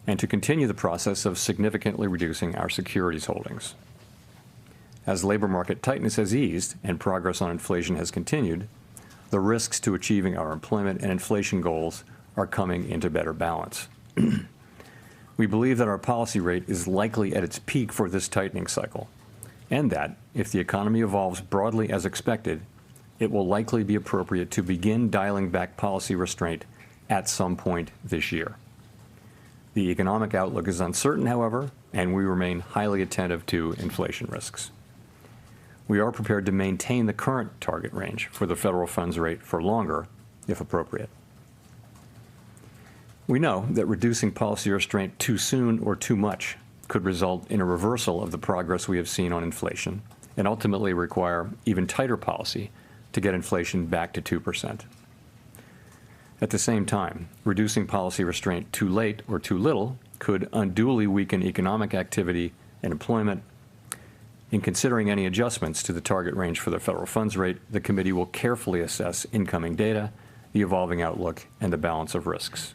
and to continue the process of significantly reducing our securities holdings. As labor market tightness has eased and progress on inflation has continued, the risks to achieving our employment and inflation goals are coming into better balance. We believe that our policy rate is likely at its peak for this tightening cycle, and that, if the economy evolves broadly as expected, it will likely be appropriate to begin dialing back policy restraint at some point this year. The economic outlook is uncertain, however, and we remain highly attentive to inflation risks. We are prepared to maintain the current target range for the federal funds rate for longer, if appropriate. We know that reducing policy restraint too soon or too much could result in a reversal of the progress we have seen on inflation and ultimately require even tighter policy to get inflation back to 2%. At the same time, reducing policy restraint too late or too little could unduly weaken economic activity and employment. In considering any adjustments to the target range for the federal funds rate, the committee will carefully assess incoming data, the evolving outlook, and the balance of risks.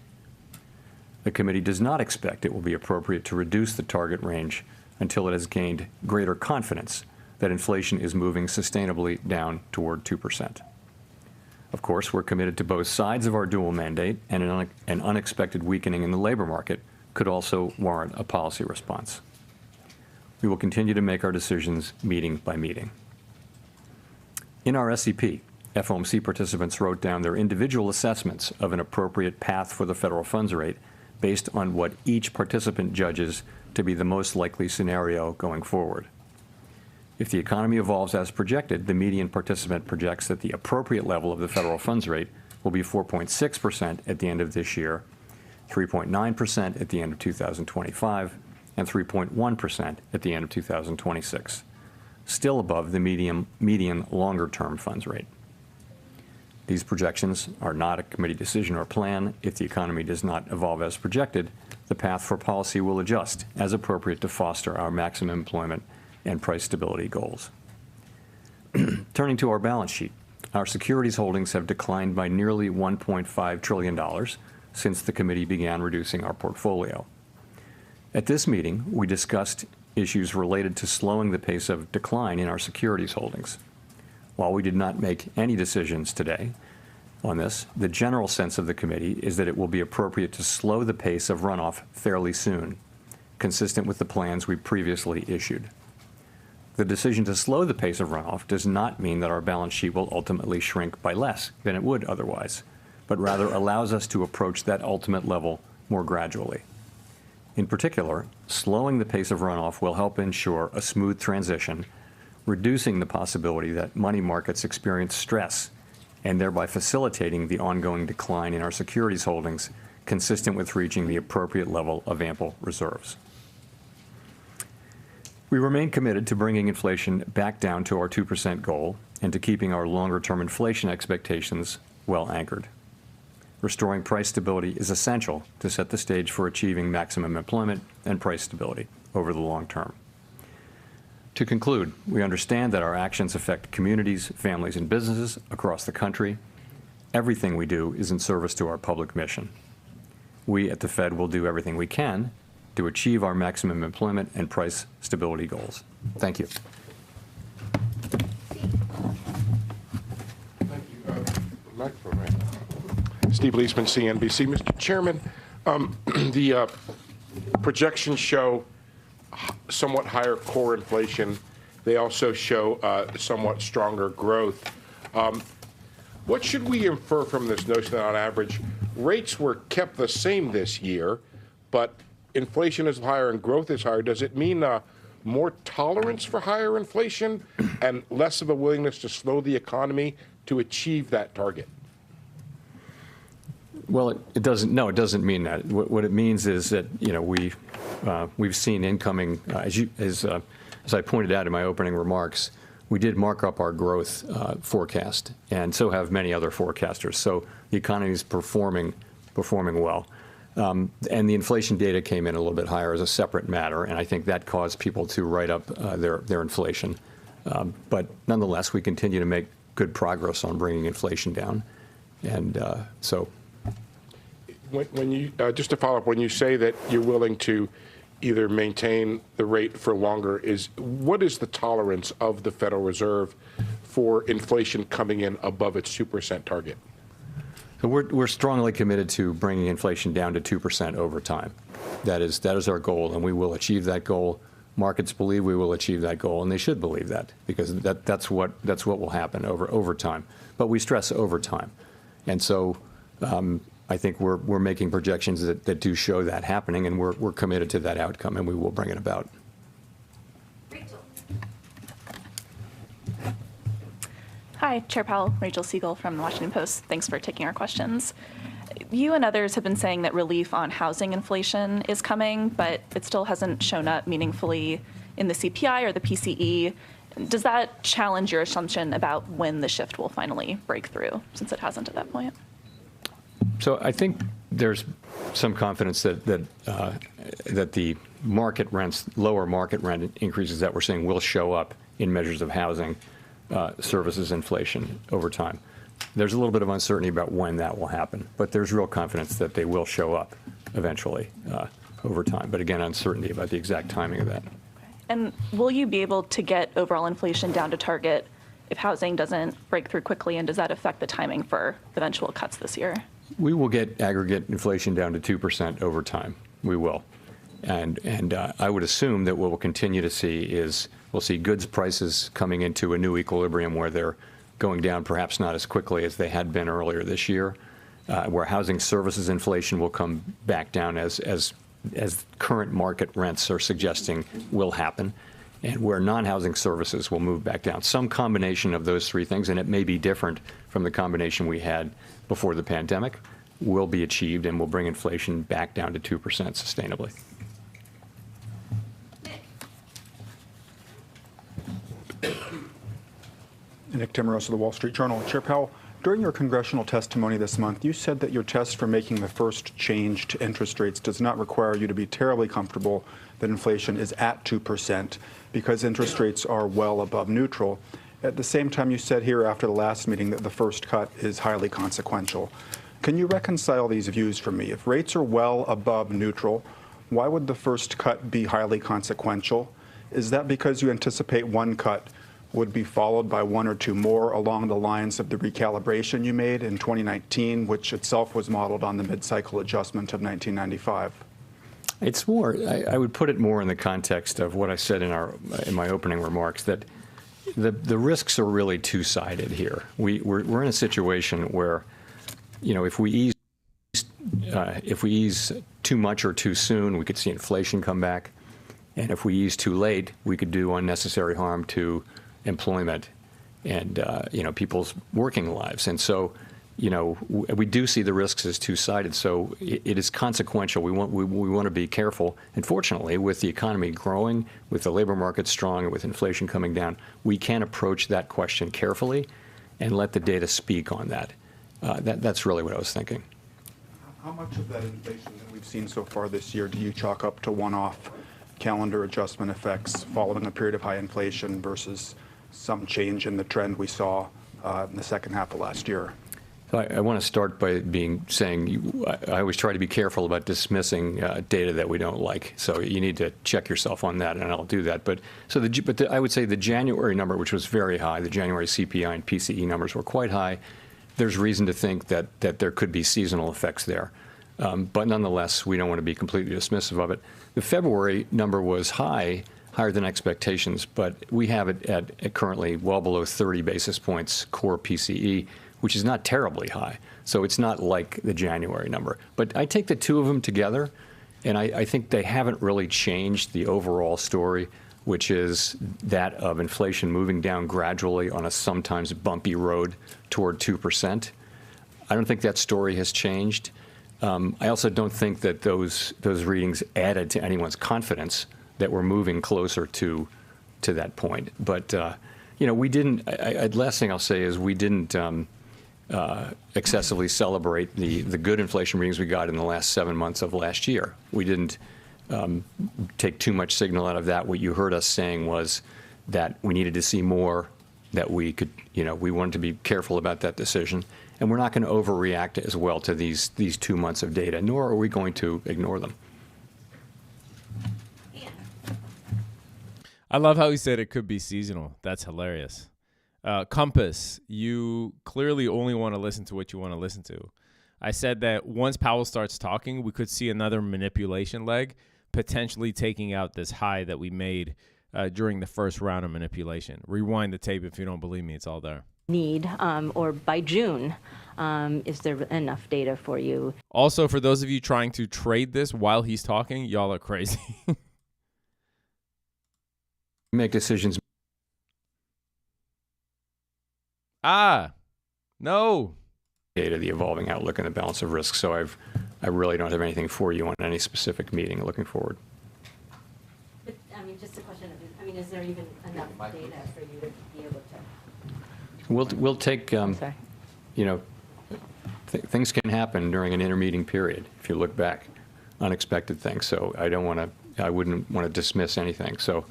The committee does not expect it will be appropriate to reduce the target range until it has gained greater confidence that inflation is moving sustainably down toward 2%. Of course, we're committed to both sides of our dual mandate, and an unexpected weakening in the labor market could also warrant a policy response. We will continue to make our decisions meeting by meeting. In our SEP, FOMC participants wrote down their individual assessments of an appropriate path for the federal funds rate based on what each participant judges to be the most likely scenario going forward. If the economy evolves as projected, the median participant projects that the appropriate level of the federal funds rate will be 4.6% at the end of this year, 3.9% at the end of 2025, and 3.1% at the end of 2026, still above the median longer-term funds rate. These projections are not a committee decision or plan. If the economy does not evolve as projected, the path for policy will adjust as appropriate to foster our maximum employment and price stability goals. Turning to our balance sheet, our securities holdings have declined by nearly $1.5 trillion since the committee began reducing our portfolio. At this meeting, we discussed issues related to slowing the pace of decline in our securities holdings. While we did not make any decisions today on this, the general sense of the committee is that it will be appropriate to slow the pace of runoff fairly soon, consistent with the plans we previously issued. The decision to slow the pace of runoff does not mean that our balance sheet will ultimately shrink by less than it would otherwise, but rather allows us to approach that ultimate level more gradually. In particular, slowing the pace of runoff will help ensure a smooth transition, reducing the possibility that money markets experience stress and thereby facilitating the ongoing decline in our securities holdings consistent with reaching the appropriate level of ample reserves. We remain committed to bringing inflation back down to our 2% goal and to keeping our longer-term inflation expectations well anchored. Restoring price stability is essential to set the stage for achieving maximum employment and price stability over the long term. To conclude, we understand that our actions affect communities, families, and businesses across the country. Everything we do is in service to our public mission. We at the Fed will do everything we can to achieve our maximum employment and price stability goals. Thank you. Thank you. Microphone, right? Steve Leisman, CNBC. Mr. Chairman, the projections show somewhat higher core inflation. They also show somewhat stronger growth. What should we infer from this notion that on average rates were kept the same this year, but inflation is higher and growth is higher? Does it mean more tolerance for higher inflation and less of a willingness to slow the economy to achieve that target? Well, it doesn't. No, it doesn't mean that. What it means is that we've seen incoming, as I pointed out in my opening remarks, we did mark up our growth forecast, and so have many other forecasters. So the economy is performing well. And the inflation data came in a little bit higher as a separate matter, and I think that caused people to write up their inflation. But nonetheless, we continue to make good progress on bringing inflation down. And so. When you, just to follow up, when you say that you're willing to either maintain the rate for longer, what is the tolerance of the Federal Reserve for inflation coming in above its 2% target? So we're strongly committed to bringing inflation down to 2% over time. That is our goal, and we will achieve that goal. Markets believe we will achieve that goal, and they should believe that, because that's what will happen over time. But we stress over time, and so I think we're making projections that do show that happening, and we're committed to that outcome, and we will bring it about. Hi, Chair Powell, Rachel Siegel from the Washington Post. Thanks for taking our questions. You and others have been saying that relief on housing inflation is coming, but it still hasn't shown up meaningfully in the CPI or the PCE. Does that challenge your assumption about when the shift will finally break through, since it hasn't at that point? So I think there's some confidence that the market rents, lower market rent increases that we're seeing will show up in measures of housing services inflation over time. There's a little bit of uncertainty about when that will happen, but there's real confidence that they will show up eventually over time. But again, uncertainty about the exact timing of that. And will you be able to get overall inflation down to target if housing doesn't break through quickly, and does that affect the timing for eventual cuts this year? We will get aggregate inflation down to 2% over time. We will. And I would assume that what we'll continue to see is we'll see goods prices coming into a new equilibrium where they're going down perhaps not as quickly as they had been earlier this year, where housing services inflation will come back down as current market rents are suggesting will happen, and where non-housing services will move back down. Some combination of those three things, and it may be different from the combination we had before the pandemic, will be achieved and will bring inflation back down to 2% sustainably. Nick Timmeros of the Wall Street Journal. Chair Powell, during your congressional testimony this month, you said that your test for making the first change to interest rates does not require you to be terribly comfortable that inflation is at 2% because interest rates are well above neutral. At the same time, you said here after the last meeting that the first cut is highly consequential. Can you reconcile these views for me? If rates are well above neutral, why would the first cut be highly consequential? Is that because you anticipate one cut would be followed by one or two more along the lines of the recalibration you made in 2019, which itself was modeled on the mid-cycle adjustment of 1995? It's more, I would put it more in the context of what I said in my opening remarks, that the risks are really two-sided here. We're in a situation where, if we ease too much or too soon, we could see inflation come back, and if we ease too late, we could do unnecessary harm to employment and people's working lives. And so, we do see the risks as two-sided. So it is consequential. We want to be careful. And fortunately, with the economy growing, with the labor market strong, and with inflation coming down, we can approach that question carefully and let the data speak on that. That's really what I was thinking. How much of that inflation that we've seen so far this year do you chalk up to one-off calendar adjustment effects following a period of high inflation versus some change in the trend we saw in the second half of last year? So I want to start by saying I always try to be careful about dismissing data that we don't like. So you need to check yourself on that, and I'll do that. But I would say the January number, which was very high, the January CPI and PCE numbers were quite high. There's reason to think that there could be seasonal effects there. But nonetheless, we don't want to be completely dismissive of it. The February number was higher than expectations, but we have it at currently well below 30 basis points core PCE, which is not terribly high. So it's not like the January number. But I take the two of them together, and I think they haven't really changed the overall story, which is that of inflation moving down gradually on a sometimes bumpy road toward 2%. I don't think that story has changed. I also don't think that those readings added to anyone's confidence that we're moving closer to that point. But we didn't. Last thing I'll say is we didn't excessively celebrate the good inflation readings we got in the last 7 months of last year. We didn't take too much signal out of that. What you heard us saying was that we needed to see more, that we could, we wanted to be careful about that decision. And we're not going to overreact as well to these 2 months of data, nor are we going to ignore them. I love how he said it could be seasonal. That's hilarious. Compass, you clearly only want to listen to what you want to listen to. I said that once Powell starts talking, we could see another manipulation leg, potentially taking out this high that we made during the first round of manipulation. Rewind the tape if you don't believe me. It's all there. Need or by June, is there enough data for you? Also, for those of you trying to trade this while he's talking, y'all are crazy. Make decisions. No. Data, the evolving outlook, and the balance of risk. So I really don't have anything for you on any specific meeting looking forward. But, just a question of, is there even enough data for you to be able to? We'll take, things can happen during an intermeeting period if you look back, unexpected things. So I wouldn't want to dismiss anything. So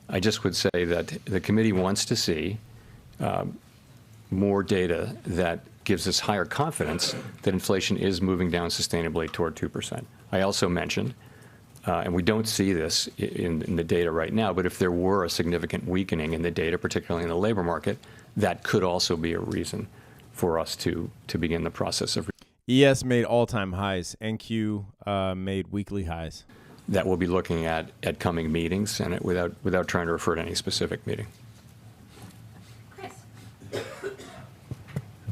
I just would say that the committee wants to see more data that gives us higher confidence that inflation is moving down sustainably toward 2%. I also mentioned, and we don't see this in the data right now, but if there were a significant weakening in the data, particularly in the labor market, that could also be a reason for us to begin the process of. ES made all-time highs. NQ made weekly highs. That we'll be looking at coming meetings, and without trying to refer to any specific meeting.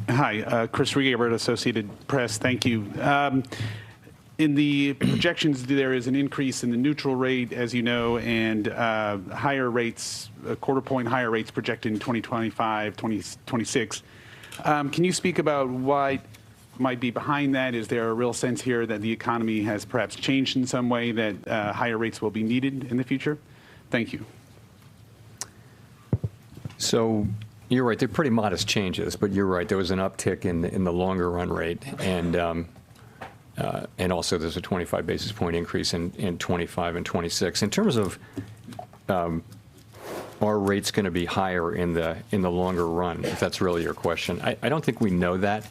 Hi, Chris Rieger, Associated Press. Thank you. In the projections, there is an increase in the neutral rate, as you know, and higher rates, a quarter point higher rates projected in 2025, 2026. Can you speak about what might be behind that? Is there a real sense here that the economy has perhaps changed in some way, that higher rates will be needed in the future? Thank you. So you're right. They're pretty modest changes, but you're right. There was an uptick in the longer run rate, and also there's a 25 basis point increase in 25 and 26. In terms of are rates going to be higher in the longer run, if that's really your question, I don't think we know that.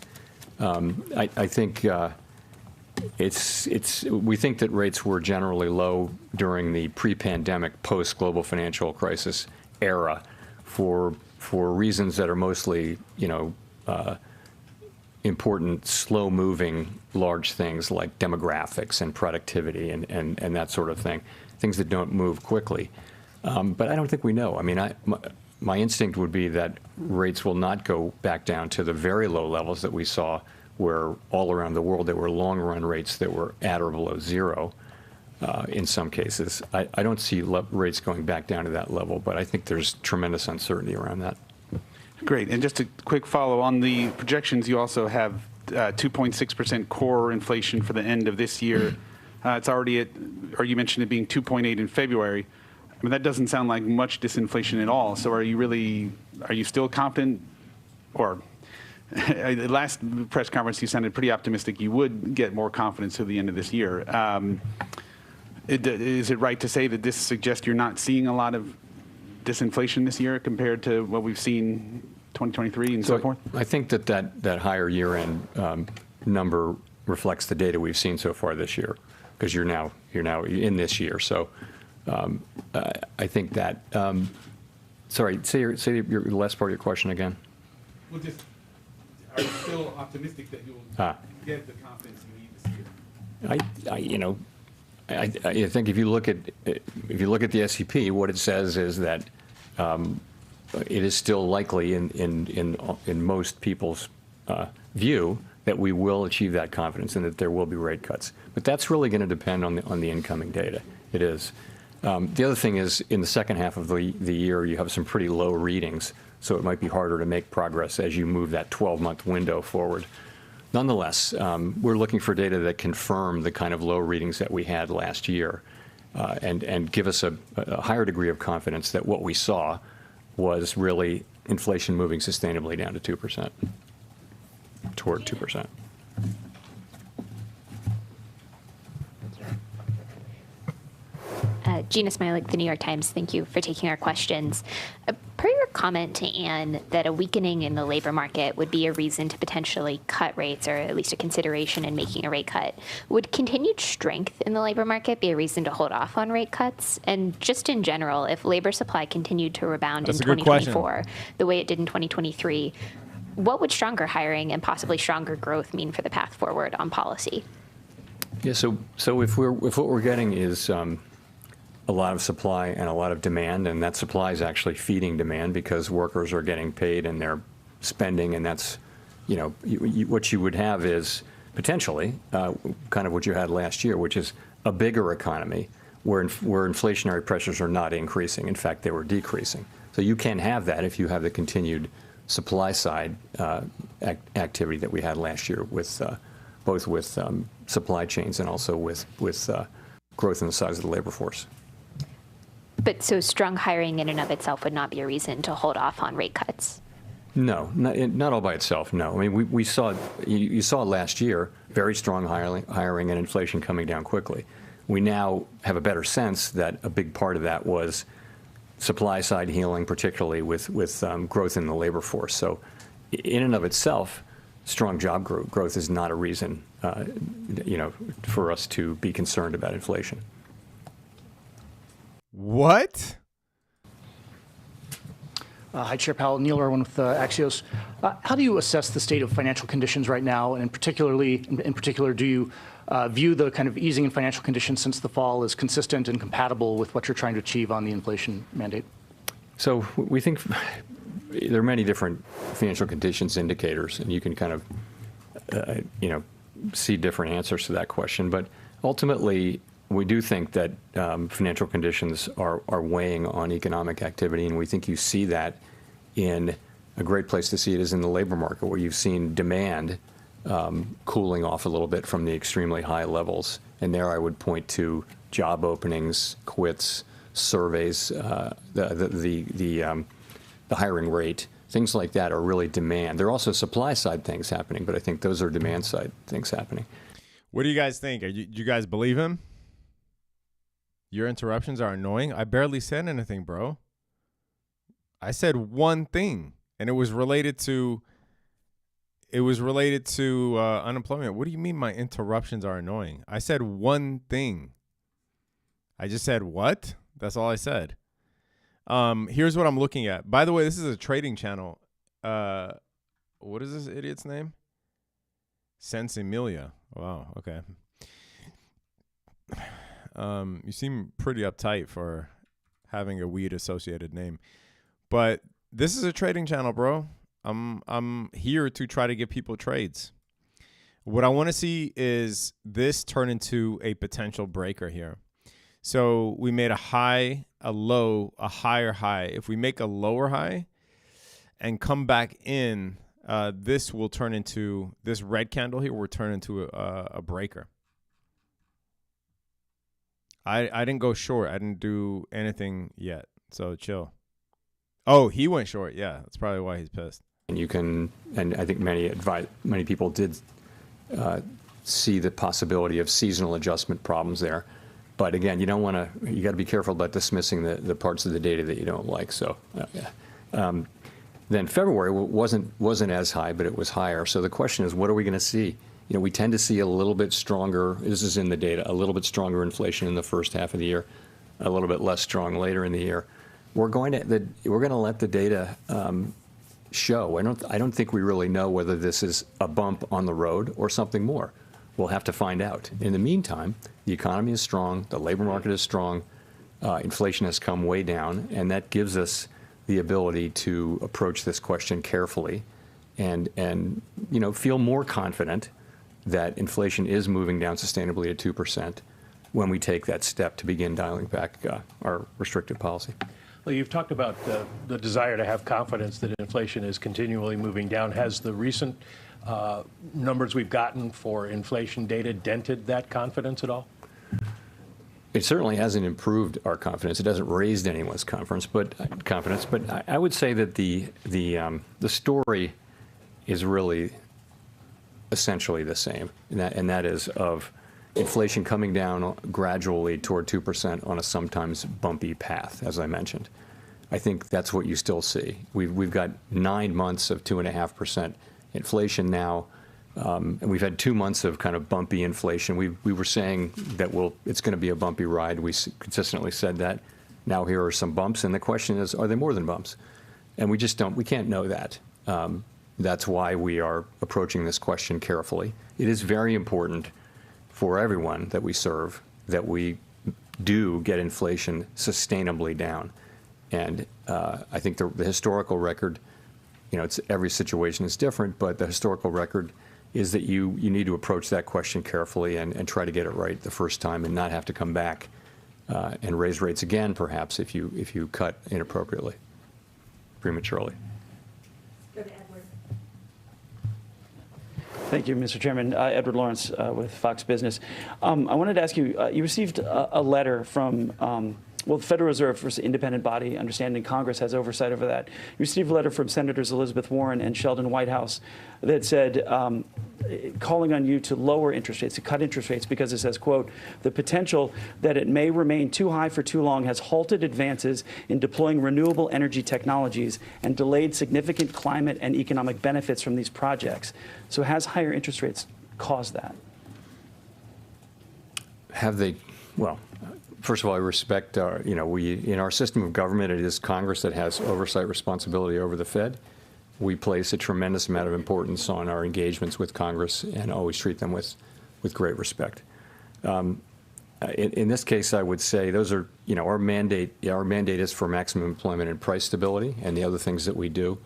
I think we think that rates were generally low during the pre-pandemic, post-global financial crisis era for reasons that are mostly, important, slow-moving, large things like demographics and productivity and that sort of thing, things that don't move quickly. But I don't think we know. My instinct would be that rates will not go back down to the very low levels that we saw, where all around the world there were long-run rates that were at or below zero in some cases. I don't see rates going back down to that level, but I think there's tremendous uncertainty around that. Great. And just a quick follow on the projections, you also have 2.6% core inflation for the end of this year. It's already at, or you mentioned it being 2.8 in February. That doesn't sound like much disinflation at all. So are you still confident, or the last press conference you sounded pretty optimistic you would get more confidence through the end of this year. Is it right to say that this suggests you're not seeing a lot of disinflation this year compared to what we've seen 2023 and so forth? I think that higher year-end number reflects the data we've seen so far this year, because you're now in this year. So I think that. Sorry, say your last part of your question again. Well, are you still optimistic that you'll get the confidence you need this year? I think if you look at the S&P, what it says is that it is still likely in most people's view that we will achieve that confidence and that there will be rate cuts. But that's really going to depend on the incoming data. It is. The other thing is, in the second half of the year, you have some pretty low readings, so it might be harder to make progress as you move that 12-month window forward. Nonetheless, we're looking for data that confirm the kind of low readings that we had last year and give us a higher degree of confidence that what we saw was really inflation moving sustainably down to 2%, toward 2%. Gina Smilik, The New York Times. Thank you for taking our questions. Per your comment to Ann that a weakening in the labor market would be a reason to potentially cut rates, or at least a consideration in making a rate cut, would continued strength in the labor market be a reason to hold off on rate cuts? And just in general, if labor supply continued to rebound in 2024 the way it did in 2023, what would stronger hiring and possibly stronger growth mean for the path forward on policy? Yeah, so if what we're getting is a lot of supply and a lot of demand, and that supply is actually feeding demand because workers are getting paid and they're spending, and that's, what you would have is potentially kind of what you had last year, which is a bigger economy where inflationary pressures are not increasing. In fact, they were decreasing. So you can have that if you have the continued supply side activity that we had last year with both with supply chains and also with growth in the size of the labor force. But so strong hiring in and of itself would not be a reason to hold off on rate cuts? No, not all by itself, no. I mean, we saw, you saw last year, very strong hiring and inflation coming down quickly. We now have a better sense that a big part of that was supply side healing, particularly with growth in the labor force. So in and of itself, strong job growth is not a reason, for us to be concerned about inflation. What? Hi, Chair Powell. Neil Irwin with Axios. How do you assess the state of financial conditions right now? And in particular, do you view the kind of easing in financial conditions since the fall as consistent and compatible with what you're trying to achieve on the inflation mandate? So we think there are many different financial conditions indicators, and you can kind of, see different answers to that question. But ultimately, we do think that financial conditions are weighing on economic activity, and we think you see that in a great place to see it is in the labor market, where you've seen demand cooling off a little bit from the extremely high levels. And there I would point to job openings, quits, surveys, the hiring rate, things like that are really demand. There are also supply side things happening, but I think those are demand side things happening. What do you guys think? Do you guys believe him? Your interruptions are annoying. I barely said anything, bro. I said one thing, and it was related to unemployment. What do you mean my interruptions are annoying? I said one thing. I just said what? That's all I said. Here's what I'm looking at. By the way, this is a trading channel. What is this idiot's name? Sense Emilia. Wow. Okay. You seem pretty uptight for having a weed-associated name. But this is a trading channel, bro. I'm here to try to give people trades. What I want to see is this turn into a potential breaker here. So we made a high, a low, a higher high. If we make a lower high and come back in, this will turn into, this red candle here will turn into a breaker. I didn't go short. I didn't do anything yet. So chill. Oh, he went short. Yeah, that's probably why he's pissed. And you can, and I think many people did see the possibility of seasonal adjustment problems there. But again, you got to be careful about dismissing the parts of the data that you don't like. So then February wasn't as high, but it was higher. So the question is, what are we going to see? We tend to see a little bit stronger, this is in the data, a little bit stronger inflation in the first half of the year, a little bit less strong later in the year. We're going to let the data show. I don't think we really know whether this is a bump on the road or something more. We'll have to find out. In the meantime, the economy is strong, the labor market is strong, inflation has come way down, and that gives us the ability to approach this question carefully and feel more confident that inflation is moving down sustainably at 2% when we take that step to begin dialing back our restrictive policy. Well, you've talked about the desire to have confidence that inflation is continually moving down. Has the recent numbers we've gotten for inflation data dented that confidence at all? It certainly hasn't improved our confidence. It hasn't raised anyone's confidence, but I would say that the story is really essentially the same, and that is of inflation coming down gradually toward 2% on a sometimes bumpy path, as I mentioned. I think that's what you still see. We've got 9 months of 2.5% inflation now, and we've had 2 months of kind of bumpy inflation. We were saying that it's going to be a bumpy ride. We consistently said that. Now here are some bumps, and the question is, are they more than bumps? And we can't know that. That's why we are approaching this question carefully. It is very important for everyone that we serve that we do get inflation sustainably down. And I think the historical record, every situation is different, but the historical record is that you need to approach that question carefully and try to get it right the first time and not have to come back and raise rates again, perhaps, if you cut inappropriately, prematurely. Go to Edward. Thank you, Mr. Chairman. Edward Lawrence with Fox Business. I wanted to ask you, you received a letter from, the Federal Reserve, first independent body, understanding Congress has oversight over that. You received a letter from Senators Elizabeth Warren and Sheldon Whitehouse that said, calling on you to lower interest rates, to cut interest rates, because it says, quote, the potential that it may remain too high for too long has halted advances in deploying renewable energy technologies and delayed significant climate and economic benefits from these projects. So has higher interest rates caused that? Have they? Well, first of all, I respect in our system of government, it is Congress that has oversight responsibility over the Fed. We place a tremendous amount of importance on our engagements with Congress and always treat them with great respect. In this case, I would say those are, our mandate is for maximum employment and price stability and the other things that we do.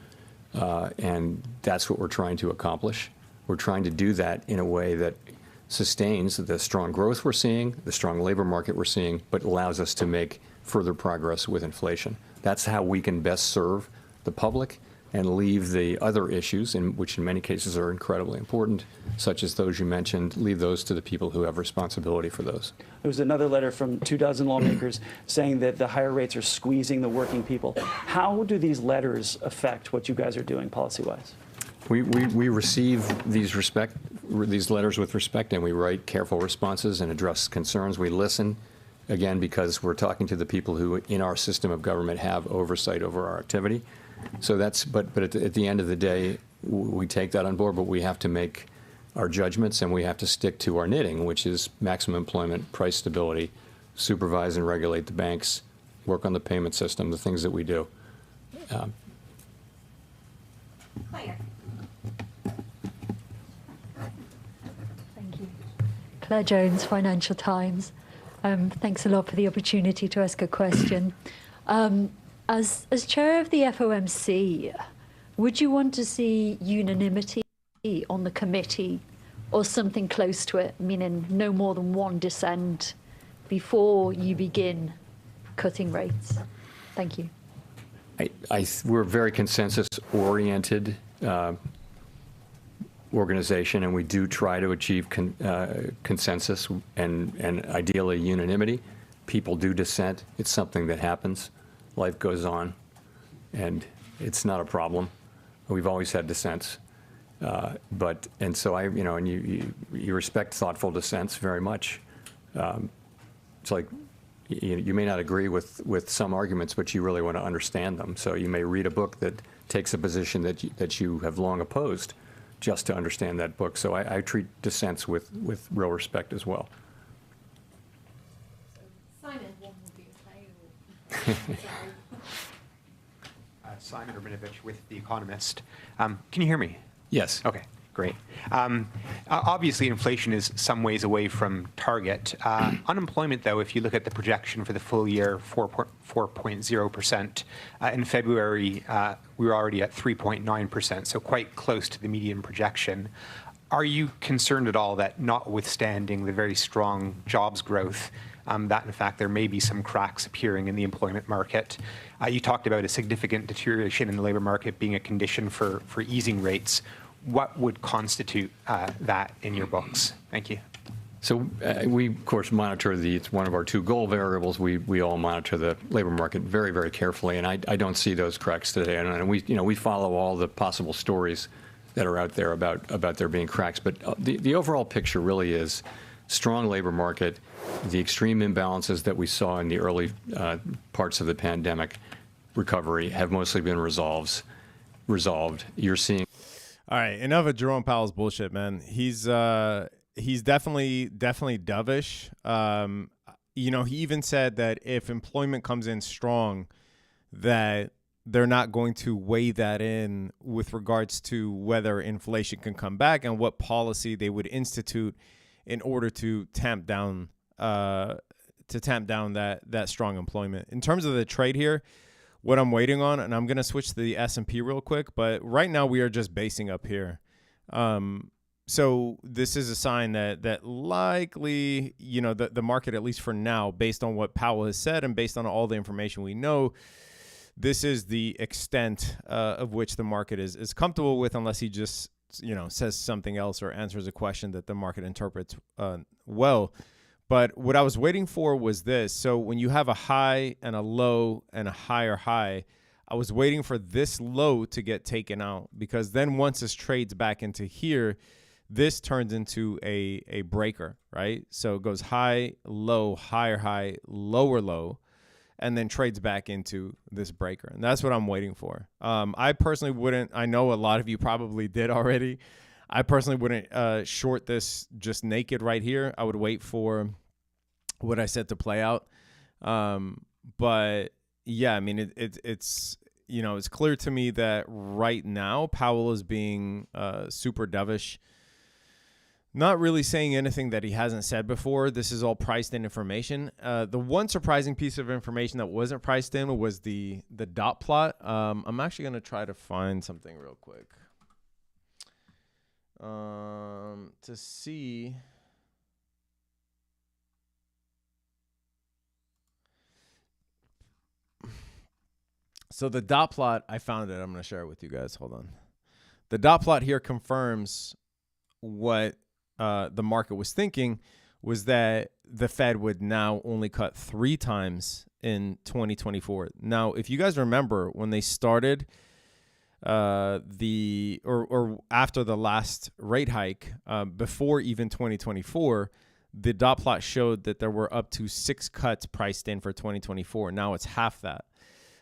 And that's what we're trying to accomplish. We're trying to do that in a way that sustains the strong growth we're seeing, the strong labor market we're seeing, but allows us to make further progress with inflation. That's how we can best serve the public and leave the other issues, which in many cases are incredibly important, such as those you mentioned, leave those to the people who have responsibility for those. There was another letter from 24 lawmakers saying that the higher rates are squeezing the working people. How do these letters affect what you guys are doing policy-wise? We receive these letters with respect, and we write careful responses and address concerns. We listen, again, because we're talking to the people who, in our system of government, have oversight over our activity. So but at the end of the day, we take that on board, but we have to make our judgments, and we have to stick to our knitting, which is maximum employment, price stability, supervise and regulate the banks, work on the payment system, the things that we do. Claire. Claire Jones, Financial Times. Thanks a lot for the opportunity to ask a question. As chair of the FOMC, would you want to see unanimity on the committee or something close to it, meaning no more than one dissent before you begin cutting rates? Thank you. We're a very consensus-oriented organization, and we do try to achieve consensus and ideally unanimity. People do dissent. It's something that happens. Life goes on, and it's not a problem. We've always had dissents, and so you respect thoughtful dissents very much. It's like you may not agree with some arguments, but you really want to understand them. So you may read a book that takes a position that you have long opposed, just to understand that book. So I treat dissents with real respect as well. Simon, one will be available. Simon Urbanovich with The Economist. Can you hear me? Yes. Okay. Great. Obviously, inflation is some ways away from target. Unemployment, though, if you look at the projection for the full year, 4.0%. In February, we were already at 3.9%, so quite close to the median projection. Are you concerned at all that, notwithstanding the very strong jobs growth, that in fact there may be some cracks appearing in the employment market? You talked about a significant deterioration in the labor market being a condition for easing rates. What would constitute that in your books? Thank you. So we, of course, monitor it's one of our two goal variables. We all monitor the labor market very, very carefully, and I don't see those cracks today. And we follow all the possible stories that are out there about there being cracks. But the overall picture really is strong labor market. The extreme imbalances that we saw in the early parts of the pandemic recovery have mostly been resolved. You're seeing. All right, enough of Jerome Powell's bullshit, man. He's definitely dovish. He even said that if employment comes in strong, that they're not going to weigh that in with regards to whether inflation can come back and what policy they would institute in order to tamp down that strong employment. In terms of the trade here, what I'm waiting on, and I'm going to switch to the S&P real quick, but right now we are just basing up here. So this is a sign that likely, the market, at least for now, based on what Powell has said and based on all the information we know, this is the extent of which the market is comfortable with, unless he just, says something else or answers a question that the market interprets well. But what I was waiting for was this. So when you have a high and a low and a higher high, I was waiting for this low to get taken out, because then once this trades back into here, this turns into a breaker, right? So it goes high, low, higher high, lower low, and then trades back into this breaker. And that's what I'm waiting for. I personally wouldn't. I know a lot of you probably did already. I personally wouldn't short this just naked right here. I would wait for what I said to play out. But yeah, I mean, it's it's clear to me that right now Powell is being super dovish, not really saying anything that he hasn't said before. This is all priced in information. The one surprising piece of information that wasn't priced in was the dot plot. I'm actually going to try to find something real quick to see. So the dot plot, I found it. I'm going to share it with you guys. Hold on. The dot plot here confirms what the market was thinking, was that the Fed would now only cut 3 times in 2024. Now, if you guys remember when they started or after the last rate hike, before even 2024, the dot plot showed that there were up to 6 cuts priced in for 2024. Now it's half that.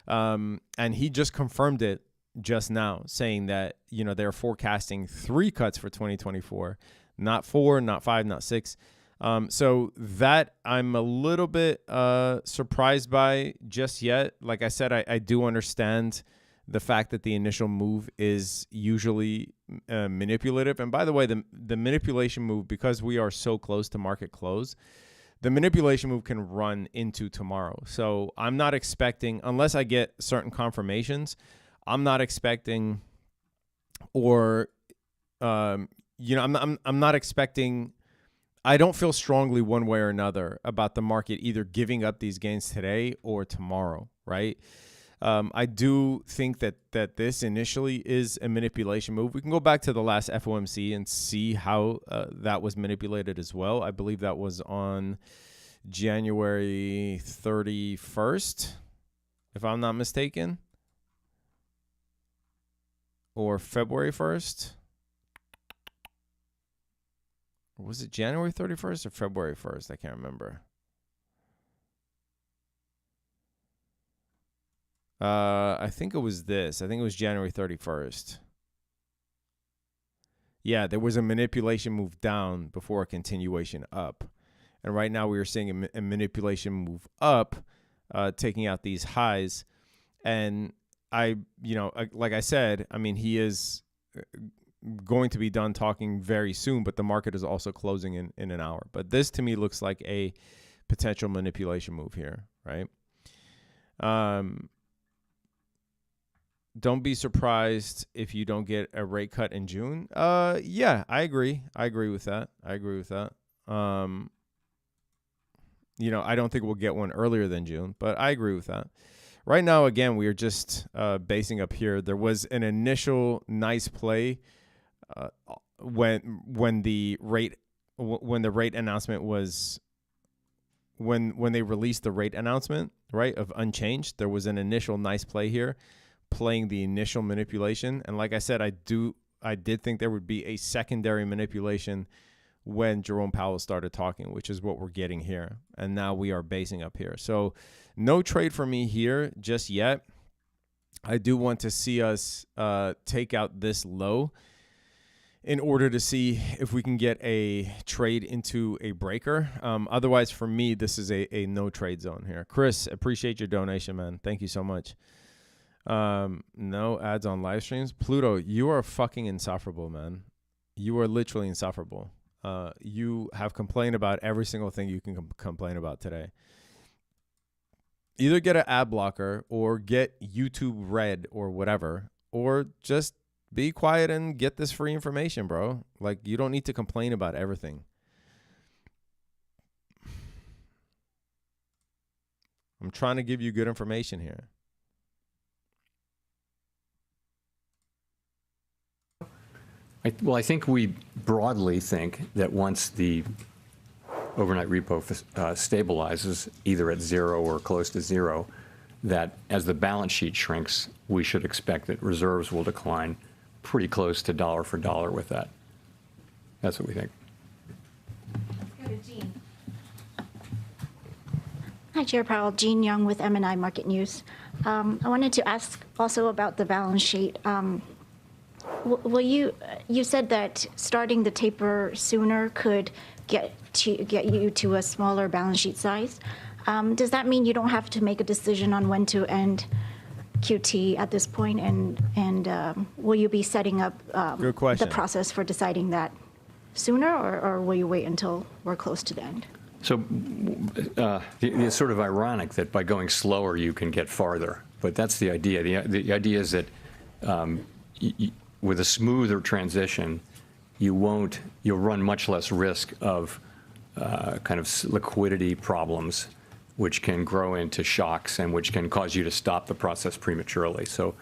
And he just confirmed it just now, saying that, they're forecasting 3 cuts for 2024, not 4, not 5, not 6. So that I'm a little bit surprised by just yet. Like I said, I do understand the fact that the initial move is usually manipulative. And by the way, the manipulation move, because we are so close to market close, the manipulation move can run into tomorrow. So I'm not expecting, unless I get certain confirmations, I'm not expecting, or I'm not expecting. I don't feel strongly one way or another about the market either giving up these gains today or tomorrow, right? I do think that this initially is a manipulation move. We can go back to the last FOMC and see how that was manipulated as well. I believe that was on January 31st, if I'm not mistaken, or February 1st. Or was it January 31st or February 1st? I can't remember. I think it was this. I think it was January 31st. Yeah, there was a manipulation move down before a continuation up. And right now we are seeing a manipulation move up, taking out these highs. And like I said, I mean, he is going to be done talking very soon, but the market is also closing in an hour. But this to me looks like a potential manipulation move here, right? Don't be surprised if you don't get a rate cut in June. Yeah, I agree. I agree with that. You know, I don't think we'll get one earlier than June, but I agree with that. Right now, again, we are just basing up here. There was an initial nice play when the rate announcement was when they released the rate announcement, right, of unchanged. There was an initial nice play here, playing the initial manipulation. And like I said, I did think there would be a secondary manipulation when Jerome Powell started talking, which is what we're getting here. And now we are basing up here. So no trade for me here just yet. I do want to see us take out this low in order to see if we can get a trade into a breaker. Otherwise, for me, this is a no trade zone here. Chris, appreciate your donation, man. Thank you so much. No ads on live streams. Pluto, you are fucking insufferable, man. You are literally insufferable. You have complained about every single thing you can complain about today. Either get an ad blocker or get YouTube Red or whatever, or just be quiet and get this free information, bro. Like, you don't need to complain about everything. I'm trying to give you good information here. I think we broadly think that once the overnight repo stabilizes either at zero or close to zero, that as the balance sheet shrinks, we should expect that reserves will decline pretty close to dollar for dollar with that. That's what we think. Go to Jean. Hi, Chair Powell. Jean Young with M&I Market News. I wanted to ask also about the balance sheet. Will you said that starting the taper sooner could get you to a smaller balance sheet size. Does that mean you don't have to make a decision on when to end QT at this point? And will you be setting up the process for deciding that sooner, or will you wait until we're close to the end? So it's sort of ironic that by going slower you can get farther, but that's the idea. The idea is that with a smoother transition, you'll run much less risk of kind of liquidity problems, which can grow into shocks and which can cause you to stop the process prematurely. So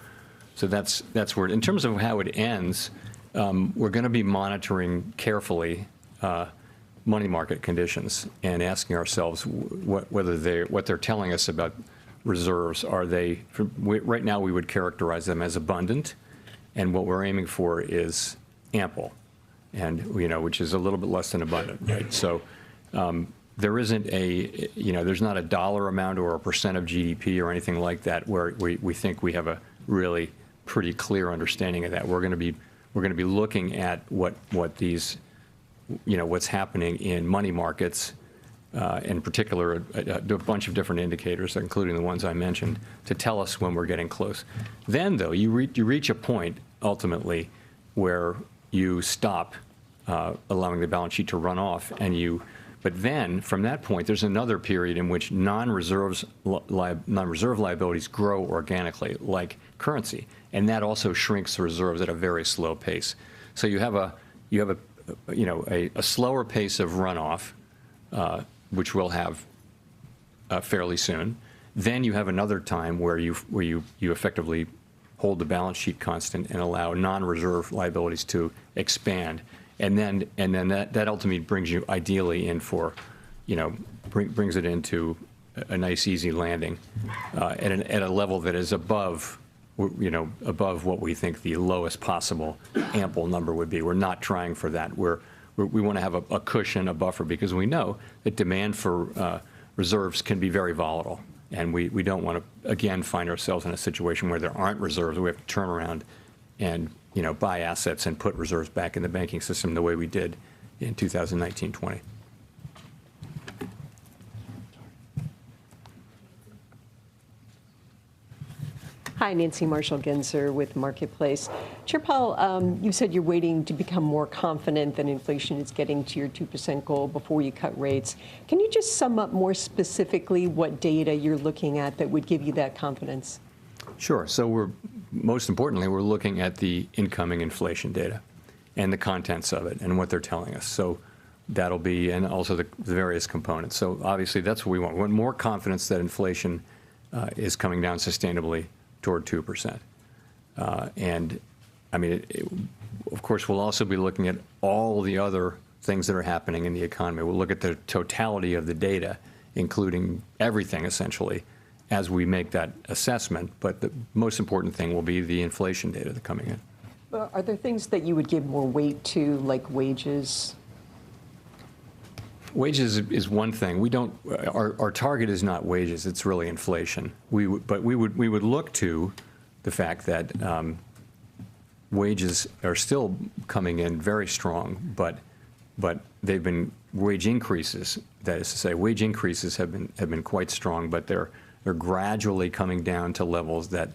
that's where, in terms of how it ends, we're going to be monitoring carefully money market conditions and asking ourselves what they're telling us about reserves. Are they, right now we would characterize them as abundant, and what we're aiming for is ample, and which is a little bit less than abundant, right? So there isn't there's not a dollar amount or a percent of GDP or anything like that where we think we have a really pretty clear understanding of that. We're going to be looking at what these, what's happening in money markets, in particular, a bunch of different indicators, including the ones I mentioned, to tell us when we're getting close. Then, though, you reach a point ultimately where you stop allowing the balance sheet to run off, but then from that point, there's another period in which non-reserve liabilities grow organically, like currency, and that also shrinks reserves at a very slow pace. So you have a slower pace of runoff, which we'll have fairly soon. Then you have another time where you effectively hold the balance sheet constant and allow non-reserve liabilities to expand. And then that ultimately brings you ideally in for, brings it into a nice easy landing at a level that is above what we think the lowest possible ample number would be. We're not trying for that. We want to have a cushion, a buffer, because we know that demand for reserves can be very volatile. And we don't want to, again, find ourselves in a situation where there aren't reserves. We have to turn around and buy assets and put reserves back in the banking system the way we did in 2019-20. Hi, Hi, Nancy Marshall-Genzer with Marketplace. Chair Powell, you said you're waiting to become more confident that inflation is getting to your 2% goal before you cut rates. Can you just sum up more specifically what data you're looking at that would give you that confidence? Sure. So most importantly, we're looking at the incoming inflation data and the contents of it and what they're telling us. So that'll be, and also the various components. So obviously that's what we want. We want more confidence that inflation is coming down sustainably toward 2%. And I mean, of course, we'll also be looking at all the other things that are happening in the economy. We'll look at the totality of the data, including everything essentially, as we make that assessment. But the most important thing will be the inflation data that's coming in. Are there things that you would give more weight to, like wages? Wages is one thing. We don't. Our target is not wages. It's really inflation. But we would look to the fact that wages are still coming in very strong, but they've been wage increases. That is to say, wage increases have been quite strong, but they're gradually coming down to levels that